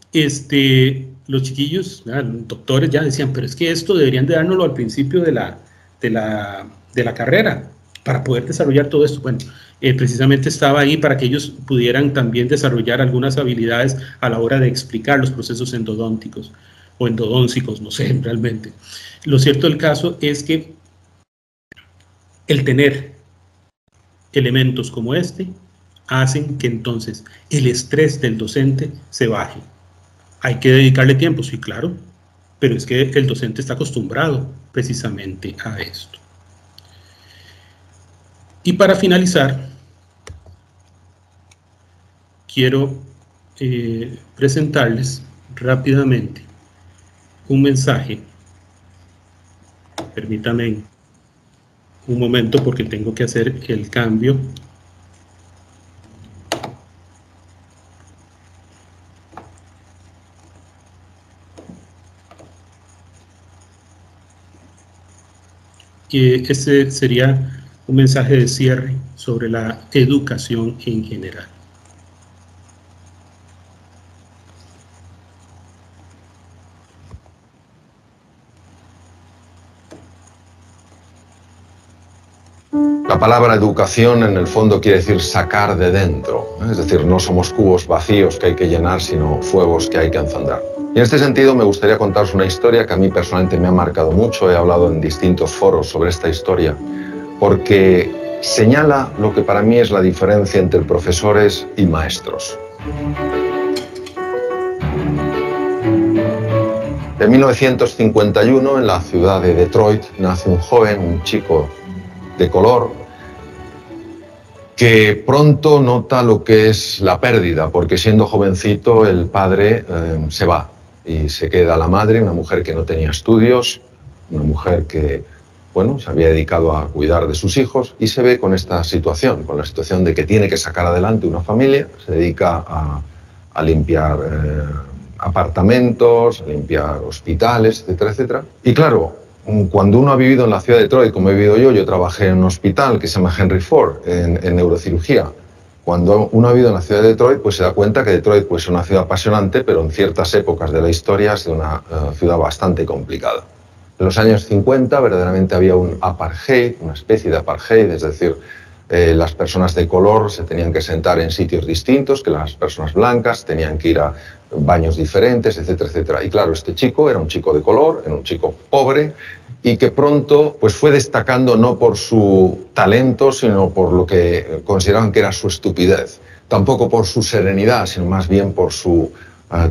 los chiquillos, los doctores ya decían, pero es que esto deberían de dárnoslo al principio de la carrera, para poder desarrollar todo esto. Bueno, precisamente estaba ahí para que ellos pudieran también desarrollar algunas habilidades a la hora de explicar los procesos endodónticos o endodóncicos, no sé, realmente. Lo cierto del caso es que el tener elementos como este hacen que entonces el estrés del docente se baje. Hay que dedicarle tiempo, sí, claro, pero es que el docente está acostumbrado precisamente a esto. Y para finalizar, quiero presentarles rápidamente un mensaje. Permítanme un momento porque tengo que hacer el cambio. Y ese sería un mensaje de cierre sobre la educación en general. La palabra educación en el fondo quiere decir sacar de dentro, ¿eh? Es decir, no somos cubos vacíos que hay que llenar, sino fuegos que hay que encender. Y en este sentido me gustaría contaros una historia que a mí personalmente me ha marcado mucho. He hablado en distintos foros sobre esta historia, porque señala lo que para mí es la diferencia entre profesores y maestros. En 1951, en la ciudad de Detroit, nace un joven, un chico de color, que pronto nota lo que es la pérdida, porque siendo jovencito el padre se va y se queda la madre, una mujer que no tenía estudios, una mujer que, bueno, se había dedicado a cuidar de sus hijos y se ve con esta situación, con la situación de que tiene que sacar adelante una familia, se dedica a limpiar apartamentos, a limpiar hospitales, etcétera, etcétera. Y claro, cuando uno ha vivido en la ciudad de Detroit, como he vivido yo trabajé en un hospital que se llama Henry Ford, en neurocirugía. Cuando uno ha vivido en la ciudad de Detroit, pues se da cuenta que Detroit pues, es una ciudad apasionante, pero en ciertas épocas de la historia ha sido una ciudad bastante complicada. En los años 50 verdaderamente había un apartheid, una especie de apartheid, es decir, las personas de color se tenían que sentar en sitios distintos que las personas blancas, tenían que ir a baños diferentes, etcétera, etcétera. Y claro, este chico era un chico de color, era un chico pobre y que pronto pues, fue destacando no por su talento, sino por lo que consideraban que era su estupidez. Tampoco por su serenidad, sino más bien por su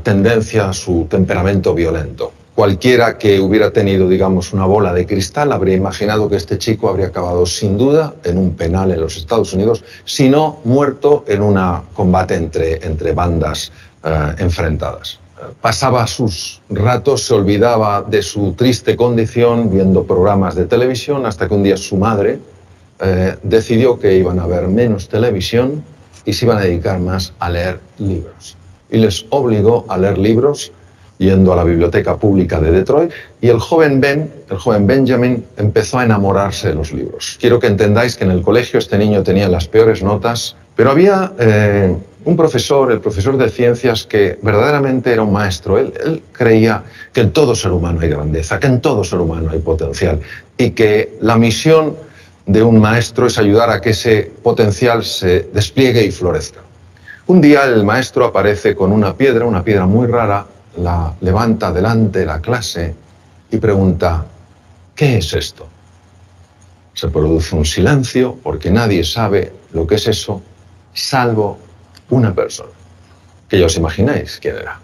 tendencia, su temperamento violento. Cualquiera que hubiera tenido, digamos, una bola de cristal habría imaginado que este chico habría acabado sin duda en un penal en los Estados Unidos, si no muerto en un combate entre bandas enfrentadas. Pasaba sus ratos, se olvidaba de su triste condición viendo programas de televisión hasta que un día su madre decidió que iban a ver menos televisión y se iban a dedicar más a leer libros. Y les obligó a leer libros yendo a la biblioteca pública de Detroit, y el joven Benjamin empezó a enamorarse de los libros. Quiero que entendáis que en el colegio este niño tenía las peores notas, pero había un profesor, el profesor de ciencias, que verdaderamente era un maestro. Él creía que en todo ser humano hay grandeza, que en todo ser humano hay potencial, y que la misión de un maestro es ayudar a que ese potencial se despliegue y florezca. Un día el maestro aparece con una piedra muy rara, la levanta delante de la clase y pregunta: ¿qué es esto? Se produce un silencio porque nadie sabe lo que es eso, salvo una persona, que ya os imagináis quién era: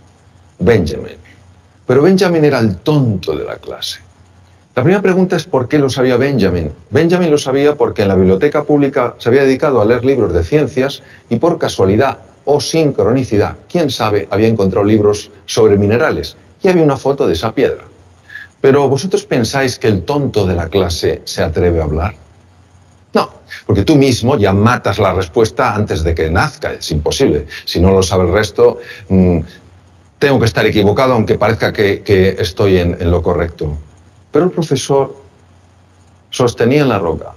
Benjamin. Pero Benjamin era el tonto de la clase. La primera pregunta es ¿por qué lo sabía Benjamin? Benjamin lo sabía porque en la biblioteca pública se había dedicado a leer libros de ciencias y por casualidad o sincronicidad, quién sabe, había encontrado libros sobre minerales y había una foto de esa piedra. Pero ¿vosotros pensáis que el tonto de la clase se atreve a hablar? No, porque tú mismo ya matas la respuesta antes de que nazca, es imposible. Si no lo sabe el resto, tengo que estar equivocado aunque parezca que estoy en lo correcto. Pero el profesor sostenía en la roca: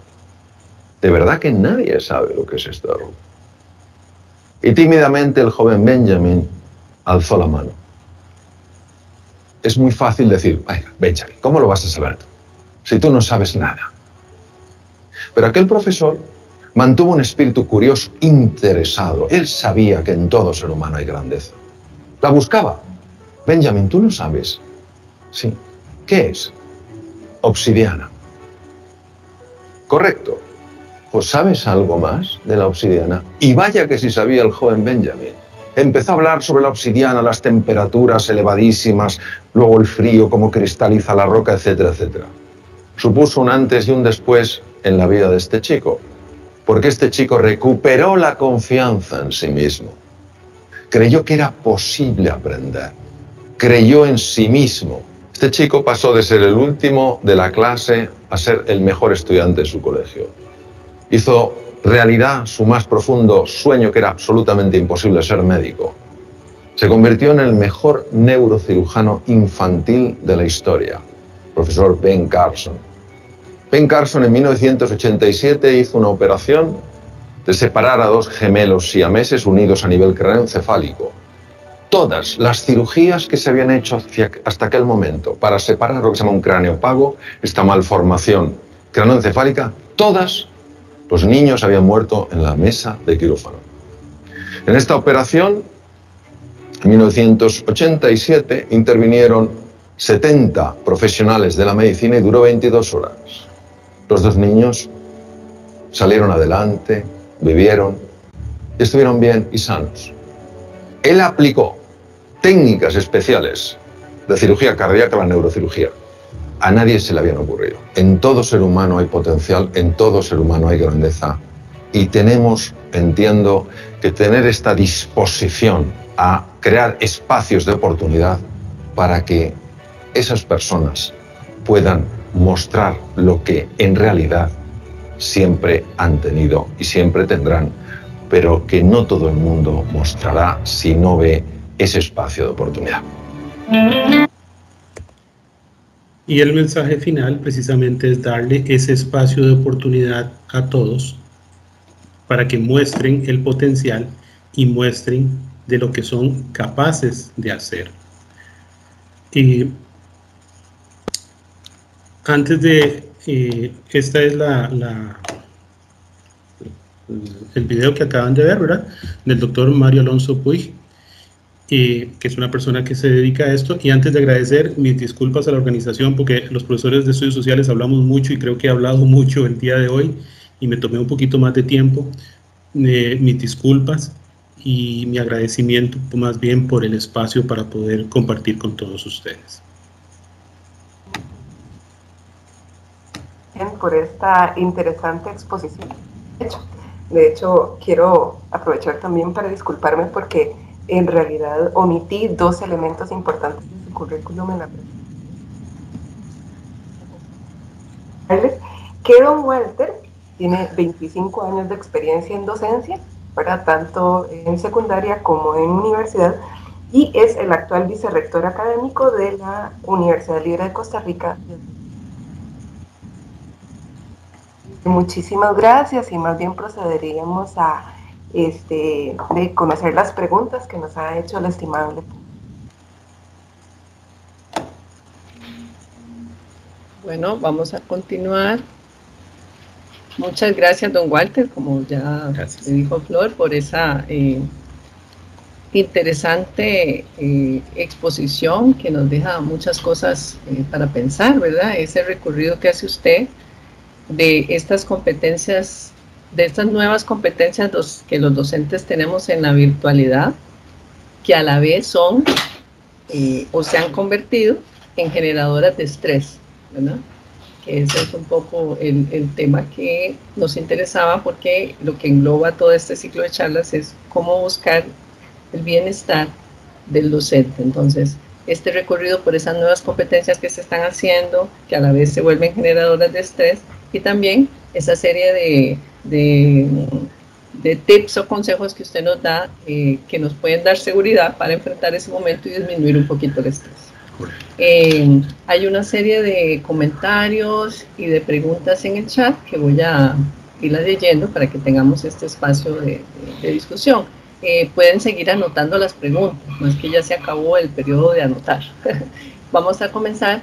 de verdad que nadie sabe lo que es esta roca. Y tímidamente el joven Benjamin alzó la mano. Es muy fácil decir: venga, Benjamin, ¿cómo lo vas a saber tú? Si tú no sabes nada. Pero aquel profesor mantuvo un espíritu curioso, interesado. Él sabía que en todo ser humano hay grandeza. La buscaba. Benjamin, ¿tú no sabes? Sí. ¿Qué es? Obsidiana. Correcto. ¿Pues sabes algo más de la obsidiana? Y vaya que sí sabía el joven Benjamin. Empezó a hablar sobre la obsidiana, las temperaturas elevadísimas, luego el frío, cómo cristaliza la roca, etcétera, etcétera. Supuso un antes y un después en la vida de este chico, porque este chico recuperó la confianza en sí mismo. Creyó que era posible aprender. Creyó en sí mismo. Este chico pasó de ser el último de la clase a ser el mejor estudiante de su colegio. Hizo realidad su más profundo sueño, que era absolutamente imposible: ser médico. Se convirtió en el mejor neurocirujano infantil de la historia, profesor Ben Carson. Ben Carson en 1987 hizo una operación de separar a dos gemelos siameses unidos a nivel craneoencefálico. Todas las cirugías que se habían hecho hasta aquel momento para separar lo que se llama un cráneo pago, esta malformación craneoencefálica, todas los niños habían muerto en la mesa de quirófano. En esta operación, en 1987, intervinieron 70 profesionales de la medicina y duró 22 horas. Los dos niños salieron adelante, vivieron, estuvieron bien y sanos. Él aplicó técnicas especiales de cirugía cardíaca a la neurocirugía. A nadie se le habían ocurrido. En todo ser humano hay potencial, en todo ser humano hay grandeza. Y tenemos, entiendo, que tener esta disposición a crear espacios de oportunidad para que esas personas puedan mostrar lo que en realidad siempre han tenido y siempre tendrán, pero que no todo el mundo mostrará si no ve ese espacio de oportunidad. Y el mensaje final precisamente es darle ese espacio de oportunidad a todos para que muestren el potencial y muestren de lo que son capaces de hacer. Antes de, esta es el video que acaban de ver, ¿verdad? Del doctor Mario Alonso Puig, que es una persona que se dedica a esto. Y antes de agradecer, mis disculpas a la organización, porque los profesores de estudios sociales hablamos mucho y creo que he hablado mucho el día de hoy y me tomé un poquito más de tiempo. Mis disculpas y mi agradecimiento más bien por el espacio para poder compartir con todos ustedes. Por esta interesante exposición. De hecho, quiero aprovechar también para disculparme porque en realidad omití dos elementos importantes de su currículum en la presentación. Que don Walter tiene 25 años de experiencia en docencia, ¿verdad? Tanto en secundaria como en universidad, y es el actual vicerrector académico de la Universidad Libre de Costa Rica. Muchísimas gracias, y más bien procederíamos a de conocer las preguntas que nos ha hecho el estimable. Bueno, vamos a continuar. Muchas gracias, don Walter, como ya le dijo Flor, por esa interesante exposición que nos deja muchas cosas para pensar, ¿verdad? Ese recorrido que hace usted de estas competencias, de estas nuevas competencias que los docentes tenemos en la virtualidad, que a la vez son o se han convertido en generadoras de estrés, ¿verdad? Que ese es un poco el tema que nos interesaba, porque lo que engloba todo este ciclo de charlas es cómo buscar el bienestar del docente. Entonces, este recorrido por esas nuevas competencias que se están haciendo, que a la vez se vuelven generadoras de estrés, y también esa serie de tips o consejos que usted nos da, que nos pueden dar seguridad para enfrentar ese momento y disminuir un poquito el estrés. Hay una serie de comentarios y de preguntas en el chat que voy a irlas leyendo para que tengamos este espacio de discusión. Pueden seguir anotando las preguntas, no es que ya se acabó el periodo de anotar. Vamos a comenzar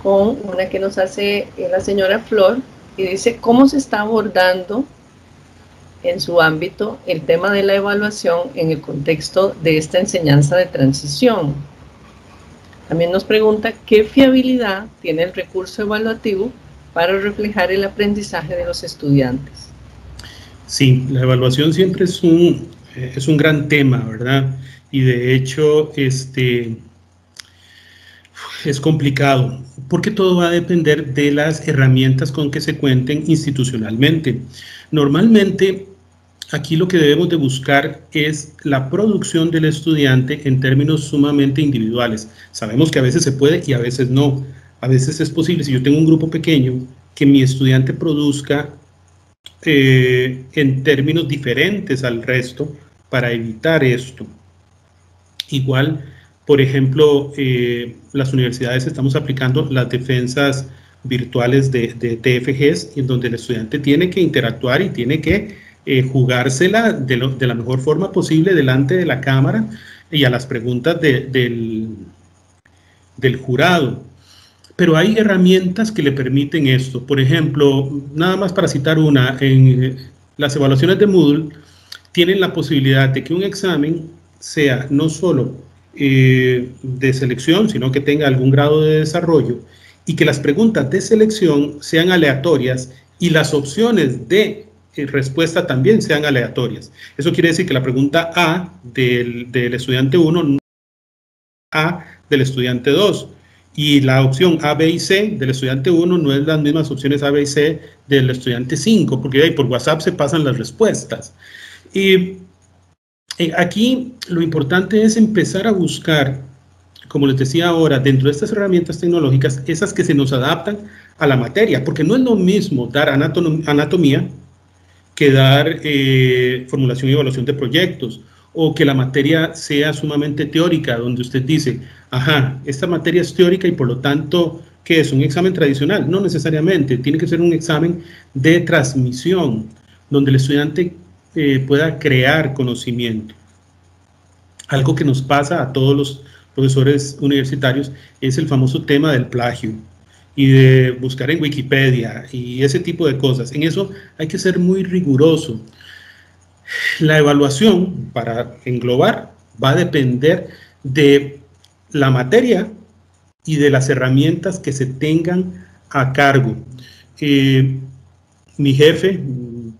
con una que nos hace la señora Flor, y dice: ¿cómo se está abordando en su ámbito el tema de la evaluación en el contexto de esta enseñanza de transición? También nos pregunta: ¿qué fiabilidad tiene el recurso evaluativo para reflejar el aprendizaje de los estudiantes? Sí, la evaluación siempre es un gran tema, ¿verdad? Y de hecho, es complicado, porque todo va a depender de las herramientas con que se cuenten institucionalmente. Normalmente, aquí lo que debemos de buscar es la producción del estudiante en términos sumamente individuales. Sabemos que a veces se puede y a veces no. A veces es posible, si yo tengo un grupo pequeño, que mi estudiante produzca en términos diferentes al resto para evitar esto. Igual, por ejemplo, las universidades estamos aplicando las defensas virtuales de TFGs, en donde el estudiante tiene que interactuar y tiene que jugársela de la mejor forma posible delante de la cámara y a las preguntas del jurado. Pero hay herramientas que le permiten esto. Por ejemplo, nada más para citar una, en las evaluaciones de Moodle tienen la posibilidad de que un examen sea no solo de selección, sino que tenga algún grado de desarrollo, y que las preguntas de selección sean aleatorias y las opciones de respuesta también sean aleatorias. Eso quiere decir que la pregunta A del estudiante 1 no es A del estudiante 2, y la opción A, B y C del estudiante 1 no es las mismas opciones A, B y C del estudiante 5, porque ahí por WhatsApp se pasan las respuestas. Y aquí lo importante es empezar a buscar, como les decía ahora, dentro de estas herramientas tecnológicas, esas que se nos adaptan a la materia, porque no es lo mismo dar anatomía que dar formulación y evaluación de proyectos, o que la materia sea sumamente teórica, donde usted dice, ajá, esta materia es teórica y por lo tanto, ¿qué es? ¿Un examen tradicional? No necesariamente, tiene que ser un examen de transmisión, donde el estudiante pueda crear conocimiento. Algo que nos pasa a todos los profesores universitarios es el famoso tema del plagio y de buscar en Wikipedia y ese tipo de cosas. En eso hay que ser muy riguroso. La evaluación, para englobar, va a depender de la materia y de las herramientas que se tengan a cargo. Mi jefe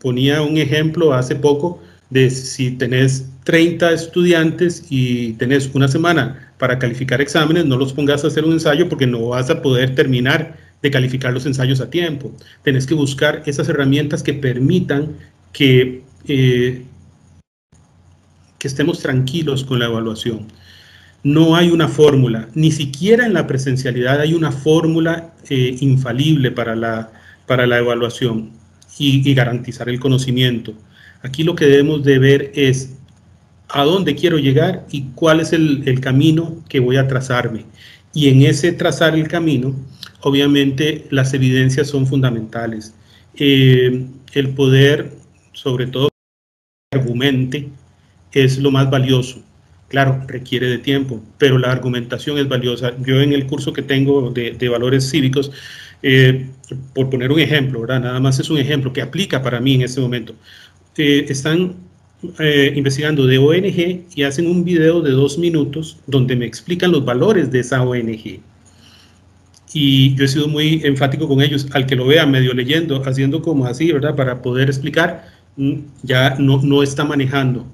ponía un ejemplo hace poco de si tenés 30 estudiantes y tenés una semana para calificar exámenes, no los pongas a hacer un ensayo porque no vas a poder terminar de calificar los ensayos a tiempo. Tenés que buscar esas herramientas que permitan que estemos tranquilos con la evaluación. No hay una fórmula, ni siquiera en la presencialidad hay una fórmula infalible para la evaluación y garantizar el conocimiento. Aquí lo que debemos de ver es a dónde quiero llegar y cuál es el camino que voy a trazarme. Y en ese trazar el camino, obviamente las evidencias son fundamentales. El poder, sobre todo, argumente, es lo más valioso. Claro, requiere de tiempo, pero la argumentación es valiosa. Yo en el curso que tengo de valores cívicos, por poner un ejemplo, ¿verdad? Nada más es un ejemplo que aplica para mí en este momento. Están investigando de ONG y hacen un video de 2 minutos donde me explican los valores de esa ONG. Y yo he sido muy enfático con ellos. Al que lo vea medio leyendo, haciendo como así, ¿verdad? Para poder explicar, ya no está manejando.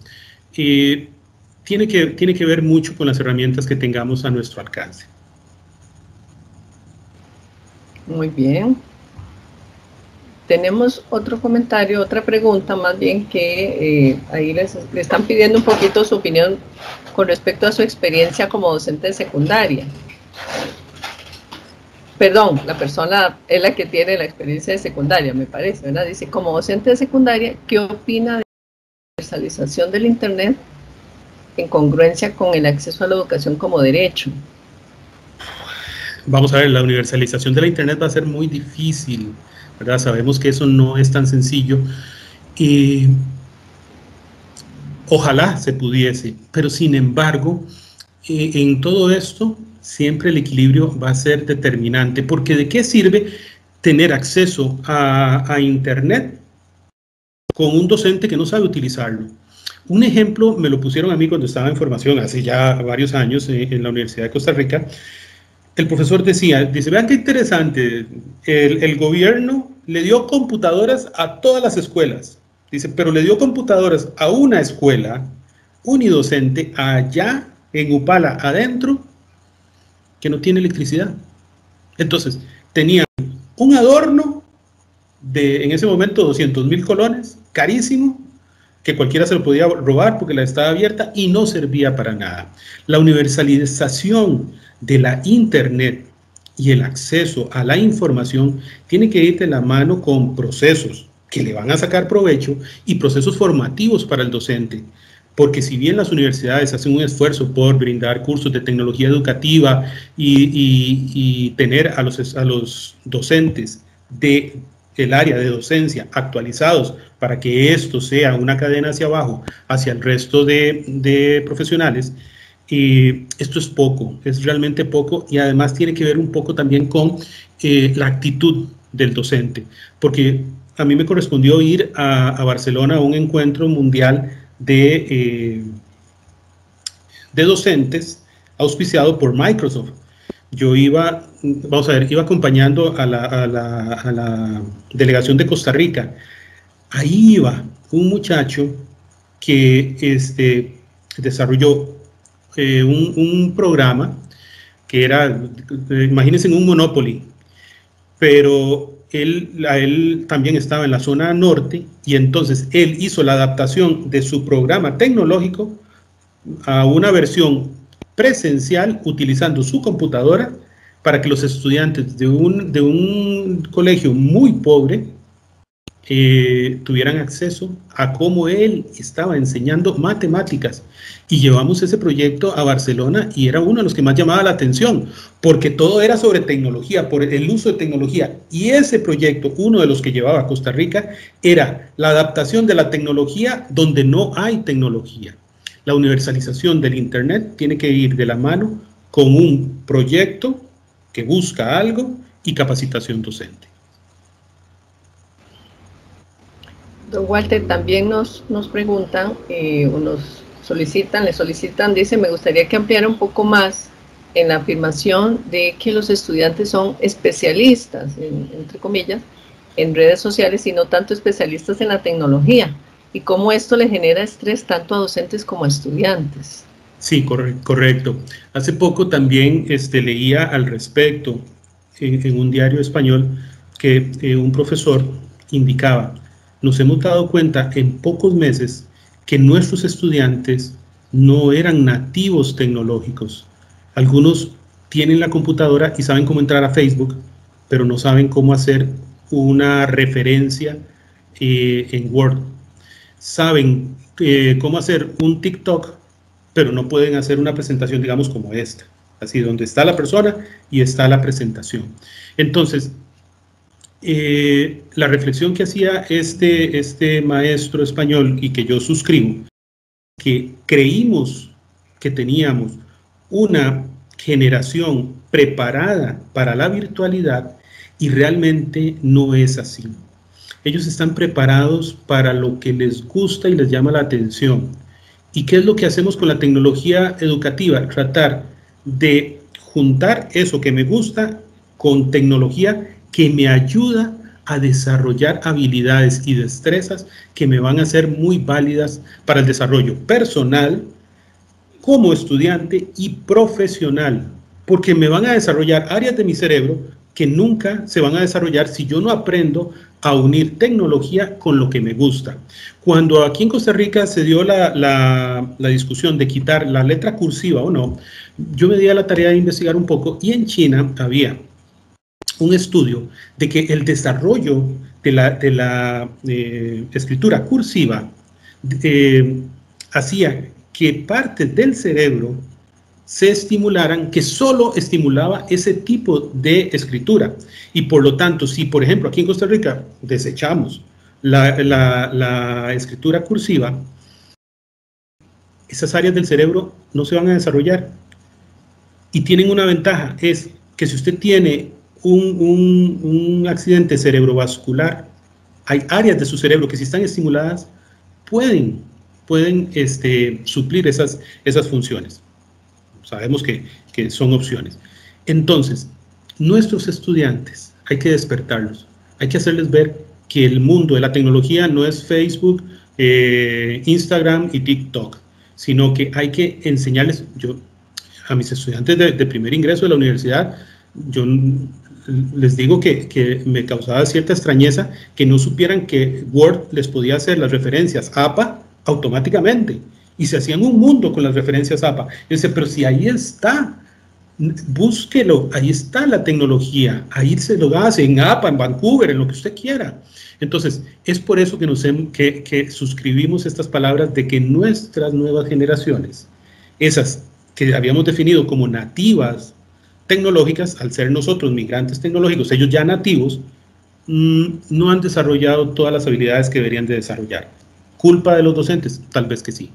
Tiene que ver mucho con las herramientas que tengamos a nuestro alcance. Muy bien. Tenemos otro comentario, otra pregunta más bien que ahí le están pidiendo un poquito su opinión con respecto a su experiencia como docente de secundaria. Perdón, la persona es la que tiene la experiencia de secundaria, me parece, ¿verdad? Dice, como docente de secundaria, ¿qué opina de la universalización del Internet en congruencia con el acceso a la educación como derecho? Vamos a ver, la universalización de la Internet va a ser muy difícil, ¿verdad? Sabemos que eso no es tan sencillo. Ojalá se pudiese, pero sin embargo, en todo esto, siempre el equilibrio va a ser determinante, porque ¿de qué sirve tener acceso a Internet con un docente que no sabe utilizarlo? Un ejemplo me lo pusieron a mí cuando estaba en formación, hace ya varios años, en la Universidad de Costa Rica. El profesor dice, vean qué interesante, el gobierno le dio computadoras a todas las escuelas, dice, pero le dio computadoras a una escuela unidocente allá en Upala, adentro, que no tiene electricidad. Entonces, tenían un adorno de, en ese momento, 200,000 colones, carísimo, que cualquiera se lo podía robar porque la estaba abierta y no servía para nada. La universalización de la Internet y el acceso a la información tiene que ir de la mano con procesos que le van a sacar provecho y procesos formativos para el docente. Porque si bien las universidades hacen un esfuerzo por brindar cursos de tecnología educativa y tener a los docentes del área de docencia actualizados para que esto sea una cadena hacia abajo, hacia el resto de profesionales, esto es poco, es realmente poco, y además tiene que ver un poco también con la actitud del docente, porque a mí me correspondió ir a Barcelona a un encuentro mundial de docentes auspiciado por Microsoft. Yo iba, vamos a ver, iba acompañando a la delegación de Costa Rica. Ahí iba un muchacho que desarrolló un programa que era, imagínense, un Monopoly, pero él también estaba en la zona norte, y entonces él hizo la adaptación de su programa tecnológico a una versión presencial utilizando su computadora para que los estudiantes de un colegio muy pobre tuvieran acceso a cómo él estaba enseñando matemáticas. Y llevamos ese proyecto a Barcelona y era uno de los que más llamaba la atención, porque todo era sobre tecnología, por el uso de tecnología. Y ese proyecto, uno de los que llevaba a Costa Rica, era la adaptación de la tecnología donde no hay tecnología. La universalización del Internet tiene que ir de la mano con un proyecto que busca algo y capacitación docente. Don Walter, también nos preguntan, le solicitan, dice, me gustaría que ampliara un poco más en la afirmación de que los estudiantes son especialistas, entre comillas, en redes sociales y no tanto especialistas en la tecnología, y cómo esto le genera estrés tanto a docentes como a estudiantes. Sí, correcto. Hace poco también leía al respecto en un diario español que un profesor indicaba: nos hemos dado cuenta en pocos meses que nuestros estudiantes no eran nativos tecnológicos. Algunos tienen la computadora y saben cómo entrar a Facebook, pero no saben cómo hacer una referencia en Word. Saben cómo hacer un TikTok, pero no pueden hacer una presentación, digamos, como esta. Así, donde está la persona y está la presentación. Entonces, la reflexión que hacía este maestro español y que yo suscribo, que creímos que teníamos una generación preparada para la virtualidad y realmente no es así. Ellos están preparados para lo que les gusta y les llama la atención. ¿Y qué es lo que hacemos con la tecnología educativa? Tratar de juntar eso que me gusta con tecnología que me ayuda a desarrollar habilidades y destrezas que me van a ser muy válidas para el desarrollo personal, como estudiante y profesional, porque me van a desarrollar áreas de mi cerebro que nunca se van a desarrollar si yo no aprendo a unir tecnología con lo que me gusta. Cuando aquí en Costa Rica se dio la discusión de quitar la letra cursiva o no, yo me di a la tarea de investigar un poco, y en China había un estudio de que el desarrollo de la escritura cursiva hacía que partes del cerebro se estimularan que solo estimulaba ese tipo de escritura. Y por lo tanto, si por ejemplo aquí en Costa Rica desechamos la escritura cursiva, esas áreas del cerebro no se van a desarrollar. Y tienen una ventaja, es que si usted tiene un accidente cerebrovascular, hay áreas de su cerebro que si están estimuladas pueden suplir esas funciones. Sabemos que son opciones. Entonces, nuestros estudiantes hay que despertarlos, hay que hacerles ver que el mundo de la tecnología no es Facebook, Instagram y TikTok, sino que hay que enseñarles. Yo a mis estudiantes de primer ingreso de la universidad, yo les digo que me causaba cierta extrañeza que no supieran que Word les podía hacer las referencias APA automáticamente, y se hacían un mundo con las referencias APA. Yo decía, pero si ahí está, búsquelo, ahí está la tecnología, ahí se lo hace en APA, en Vancouver, en lo que usted quiera. Entonces, es por eso que suscribimos estas palabras de que nuestras nuevas generaciones, esas que habíamos definido como nativas tecnológicas, al ser nosotros migrantes tecnológicos, ellos ya nativos, no han desarrollado todas las habilidades que deberían de desarrollar. ¿Culpa de los docentes? Tal vez que sí.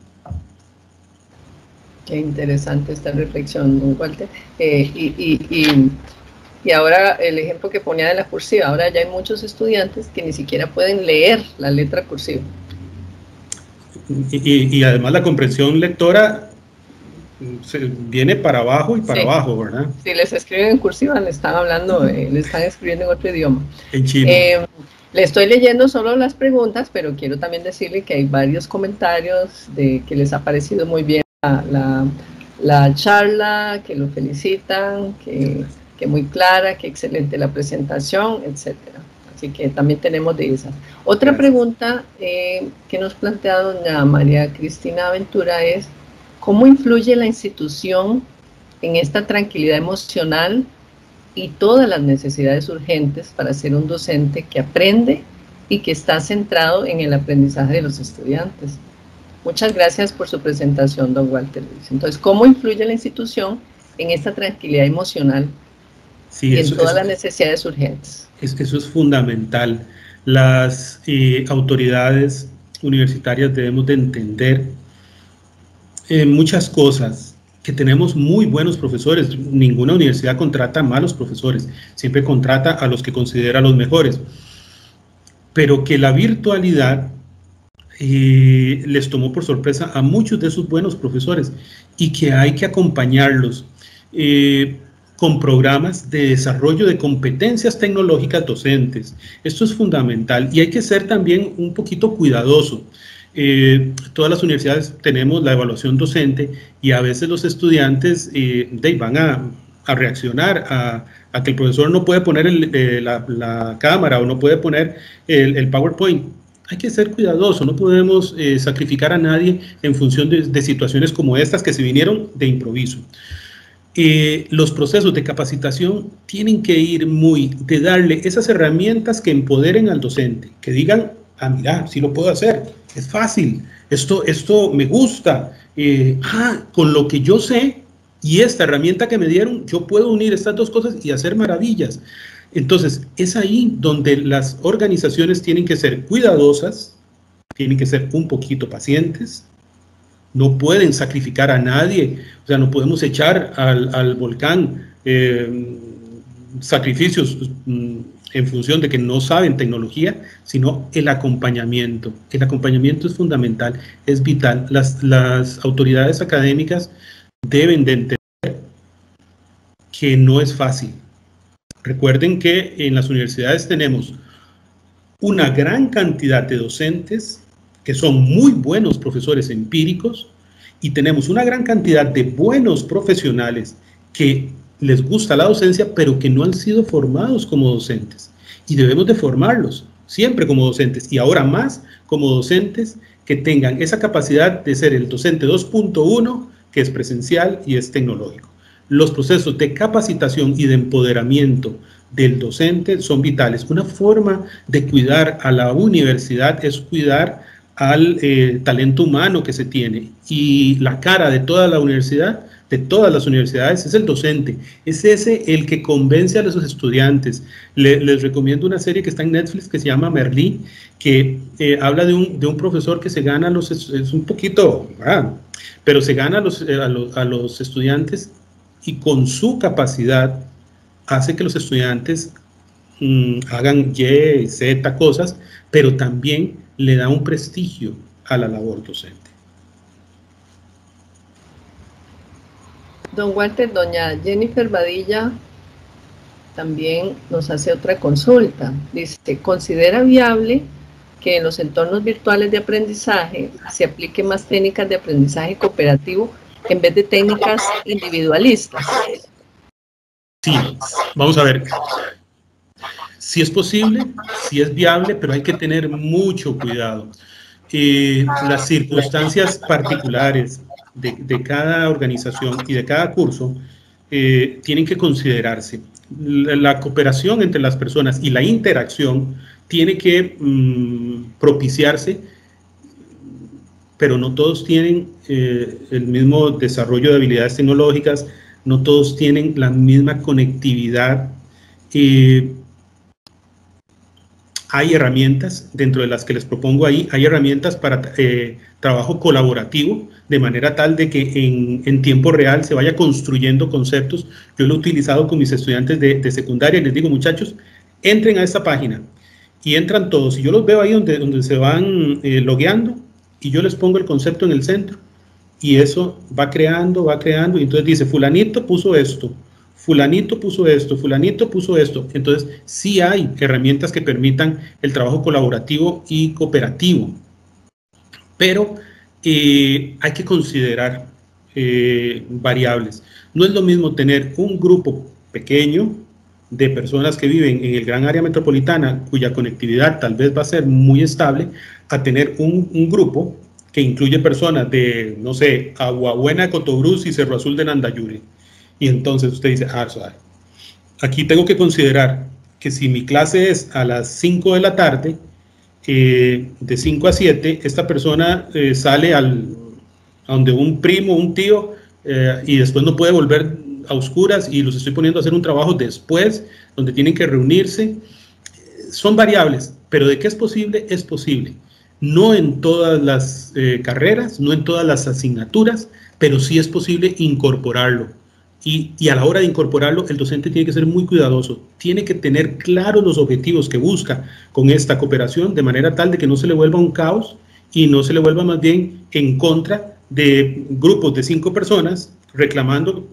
Qué interesante esta reflexión, don Walter. Y ahora el ejemplo que ponía de la cursiva, ahora ya hay muchos estudiantes que ni siquiera pueden leer la letra cursiva. Y además la comprensión lectora viene para abajo y para abajo, ¿verdad? Si les escriben en cursiva, le están hablando, le están escribiendo en otro idioma. En chino. Le estoy leyendo solo las preguntas, pero quiero también decirle que hay varios comentarios de que les ha parecido muy bien la charla, que lo felicitan, que muy clara, que excelente la presentación, etcétera. Así que también tenemos de esas. Otra pregunta que nos plantea doña María Cristina Ventura es: ¿cómo influye la institución en esta tranquilidad emocional y todas las necesidades urgentes para ser un docente que aprende y que está centrado en el aprendizaje de los estudiantes. Muchas gracias por su presentación, don Walter. Entonces, ¿cómo influye la institución en esta tranquilidad emocional y en todas las necesidades urgentes? Eso es fundamental. Las autoridades universitarias debemos de entender muchas cosas, que tenemos muy buenos profesores. Ninguna universidad contrata malos profesores, siempre contrata a los que considera los mejores, pero que la virtualidad les tomó por sorpresa a muchos de esos buenos profesores y que hay que acompañarlos con programas de desarrollo de competencias tecnológicas docentes. Esto es fundamental y hay que ser también un poquito cuidadoso. Todas las universidades tenemos la evaluación docente y a veces los estudiantes van a reaccionar a que el profesor no puede poner la cámara o no puede poner el PowerPoint. Hay que ser cuidadoso, no podemos sacrificar a nadie en función de situaciones como estas que se vinieron de improviso. Los procesos de capacitación tienen que ir de darle esas herramientas que empoderen al docente, que digan, ah, mira, sí lo puedo hacer, es fácil, esto me gusta, con lo que yo sé y esta herramienta que me dieron, yo puedo unir estas dos cosas y hacer maravillas. Entonces, es ahí donde las organizaciones tienen que ser cuidadosas, tienen que ser un poquito pacientes, no pueden sacrificar a nadie, o sea, no podemos echar al volcán sacrificios en función de que no saben tecnología, sino el acompañamiento. El acompañamiento es fundamental, es vital. Las autoridades académicas deben de entender que no es fácil. Recuerden que en las universidades tenemos una gran cantidad de docentes que son muy buenos profesores empíricos y tenemos una gran cantidad de buenos profesionales que les gusta la docencia, pero que no han sido formados como docentes. Y debemos de formarlos siempre como docentes y ahora más como docentes que tengan esa capacidad de ser el docente 2.1, que es presencial y es tecnológico. Los procesos de capacitación y de empoderamiento del docente son vitales. Una forma de cuidar a la universidad es cuidar al talento humano que se tiene, y la cara de toda la universidad, de todas las universidades, es el docente. Es ese el que convence a los estudiantes. Les recomiendo una serie que está en Netflix que se llama Merlí, que habla de un profesor que se gana es un poquito, pero se gana a los estudiantes, y con su capacidad hace que los estudiantes hagan Y, Z cosas, pero también le da un prestigio a la labor docente. Don Walter, doña Jennifer Badilla también nos hace otra consulta. Dice, ¿considera viable que en los entornos virtuales de aprendizaje se apliquen más técnicas de aprendizaje cooperativo en vez de técnicas individualistas? Sí, vamos a ver. Si es posible, si es viable, pero hay que tener mucho cuidado. Las circunstancias particulares de cada organización y de cada curso tienen que considerarse. La cooperación entre las personas y la interacción tiene que propiciarse, pero no todos tienen el mismo desarrollo de habilidades tecnológicas, no todos tienen la misma conectividad. Hay herramientas, dentro de las que les propongo ahí, hay herramientas para trabajo colaborativo, de manera tal de que en tiempo real se vaya construyendo conceptos. Yo lo he utilizado con mis estudiantes de secundaria y les digo, muchachos, entren a esta página, y entran todos, y yo los veo ahí donde se van logueando, y yo les pongo el concepto en el centro, y eso va creando, y entonces dice, fulanito puso esto, fulanito puso esto, fulanito puso esto. Entonces, sí hay herramientas que permitan el trabajo colaborativo y cooperativo, pero hay que considerar variables. No es lo mismo tener un grupo pequeño de personas que viven en el gran área metropolitana, cuya conectividad tal vez va a ser muy estable, a tener un grupo que incluye personas de, no sé, Aguabuena de Cotobruz y Cerro Azul de Nandayure. Y entonces usted dice, aquí tengo que considerar que si mi clase es a las 5 de la tarde de 5 a 7, esta persona sale a donde un primo, un tío, y después no puede volver a oscuras, y los estoy poniendo a hacer un trabajo después, donde tienen que reunirse. Son variables, pero de que es posible, es posible. No en todas las carreras, no en todas las asignaturas, pero sí es posible incorporarlo. Y a la hora de incorporarlo, el docente tiene que ser muy cuidadoso, tiene que tener claros los objetivos que busca con esta cooperación, de manera tal de que no se le vuelva un caos y no se le vuelva más bien en contra de grupos de 5 personas reclamando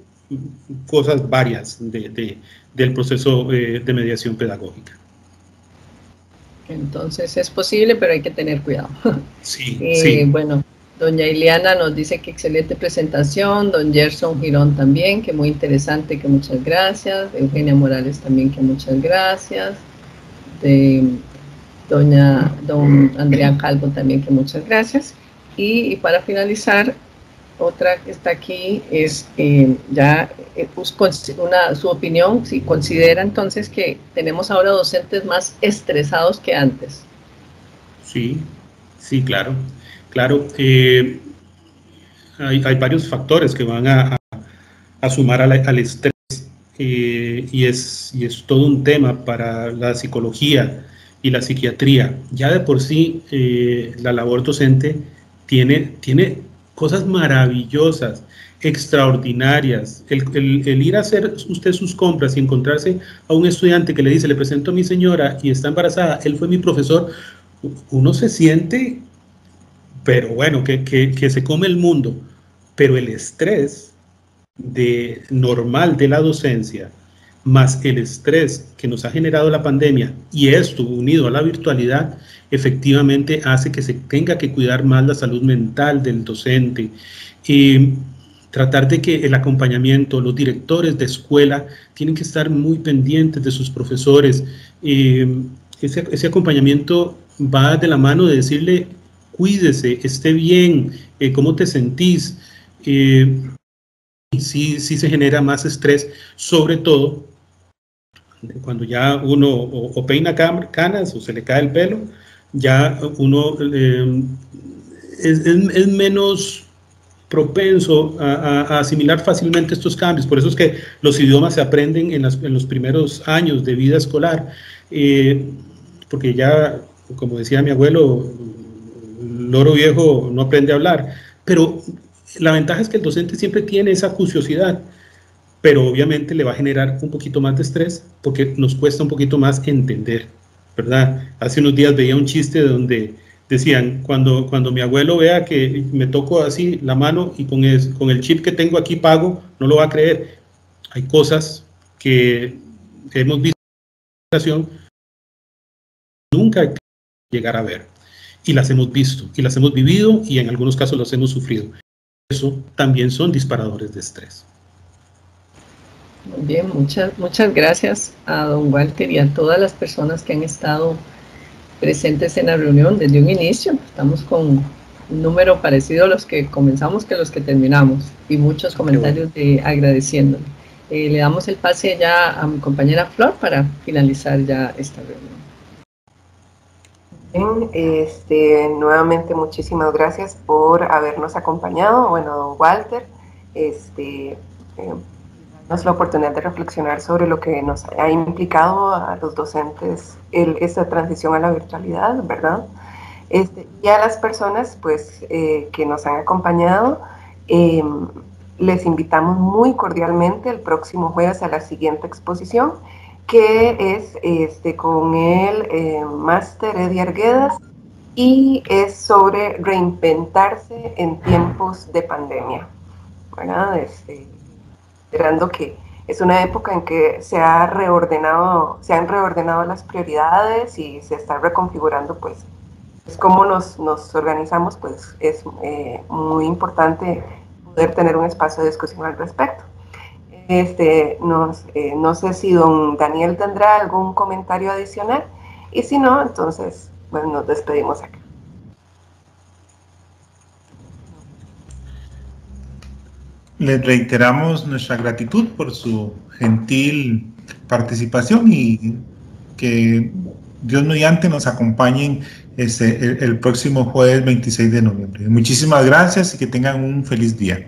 cosas varias del proceso de mediación pedagógica. Entonces es posible, pero hay que tener cuidado. Sí, sí. Bueno, doña Ileana nos dice que excelente presentación, don Gerson Girón también, que muy interesante, que muchas gracias, Eugenia Morales también, que muchas gracias, don Andrea Calvo también, que muchas gracias, y para finalizar, otra que está aquí es su opinión, si considera entonces que tenemos ahora docentes más estresados que antes. Sí, sí, claro. Claro, hay varios factores que van a sumar al estrés, y es todo un tema para la psicología y la psiquiatría. Ya de por sí la labor docente tiene cosas maravillosas, extraordinarias. El ir a hacer usted sus compras y encontrarse a un estudiante que le dice, le presento a mi señora y está embarazada, él fue mi profesor, uno se siente, pero bueno, que se come el mundo. Pero el estrés normal de la docencia, más el estrés que nos ha generado la pandemia, y esto unido a la virtualidad, efectivamente hace que se tenga que cuidar más la salud mental del docente, y tratar de que el acompañamiento, los directores de escuela tienen que estar muy pendientes de sus profesores. Ese acompañamiento va de la mano de decirle, cuídese, esté bien, ¿cómo te sentís? Sí se genera más estrés, sobre todo cuando ya uno o peina canas o se le cae el pelo, ya uno es menos propenso a asimilar fácilmente estos cambios. Por eso es que los idiomas se aprenden en los primeros años de vida escolar, porque ya, como decía mi abuelo, loro viejo no aprende a hablar, pero la ventaja es que el docente siempre tiene esa curiosidad, pero obviamente le va a generar un poquito más de estrés porque nos cuesta un poquito más entender, ¿verdad? Hace unos días veía un chiste donde decían, cuando mi abuelo vea que me toco así la mano y con el chip que tengo aquí pago, no lo va a creer. Hay cosas que hemos visto en la educación, nunca hay que llegar a ver, y las hemos visto, y las hemos vivido, y en algunos casos las hemos sufrido. Eso también son disparadores de estrés. Muy bien, muchas gracias a don Walter y a todas las personas que han estado presentes en la reunión desde un inicio. Estamos con un número parecido a los que comenzamos que los que terminamos, y muchos comentarios agradeciéndole. Le damos el pase ya a mi compañera Flor para finalizar ya esta reunión. Bien, nuevamente muchísimas gracias por habernos acompañado. Bueno, don Walter, nos la oportunidad de reflexionar sobre lo que nos ha implicado a los docentes esta transición a la virtualidad, ¿verdad? Y a las personas pues, que nos han acompañado, les invitamos muy cordialmente el próximo jueves a la siguiente exposición, que es con el máster Eddie Arguedas, y es sobre reinventarse en tiempos de pandemia, ¿verdad? Esperando que es una época en que se han reordenado las prioridades y se está reconfigurando pues cómo nos organizamos, pues es muy importante poder tener un espacio de discusión al respecto. No sé si don Daniel tendrá algún comentario adicional, y si no, entonces bueno, nos despedimos acá. Les reiteramos nuestra gratitud por su gentil participación y que Dios mediante nos acompañen el próximo jueves 26 de noviembre. Muchísimas gracias y que tengan un feliz día.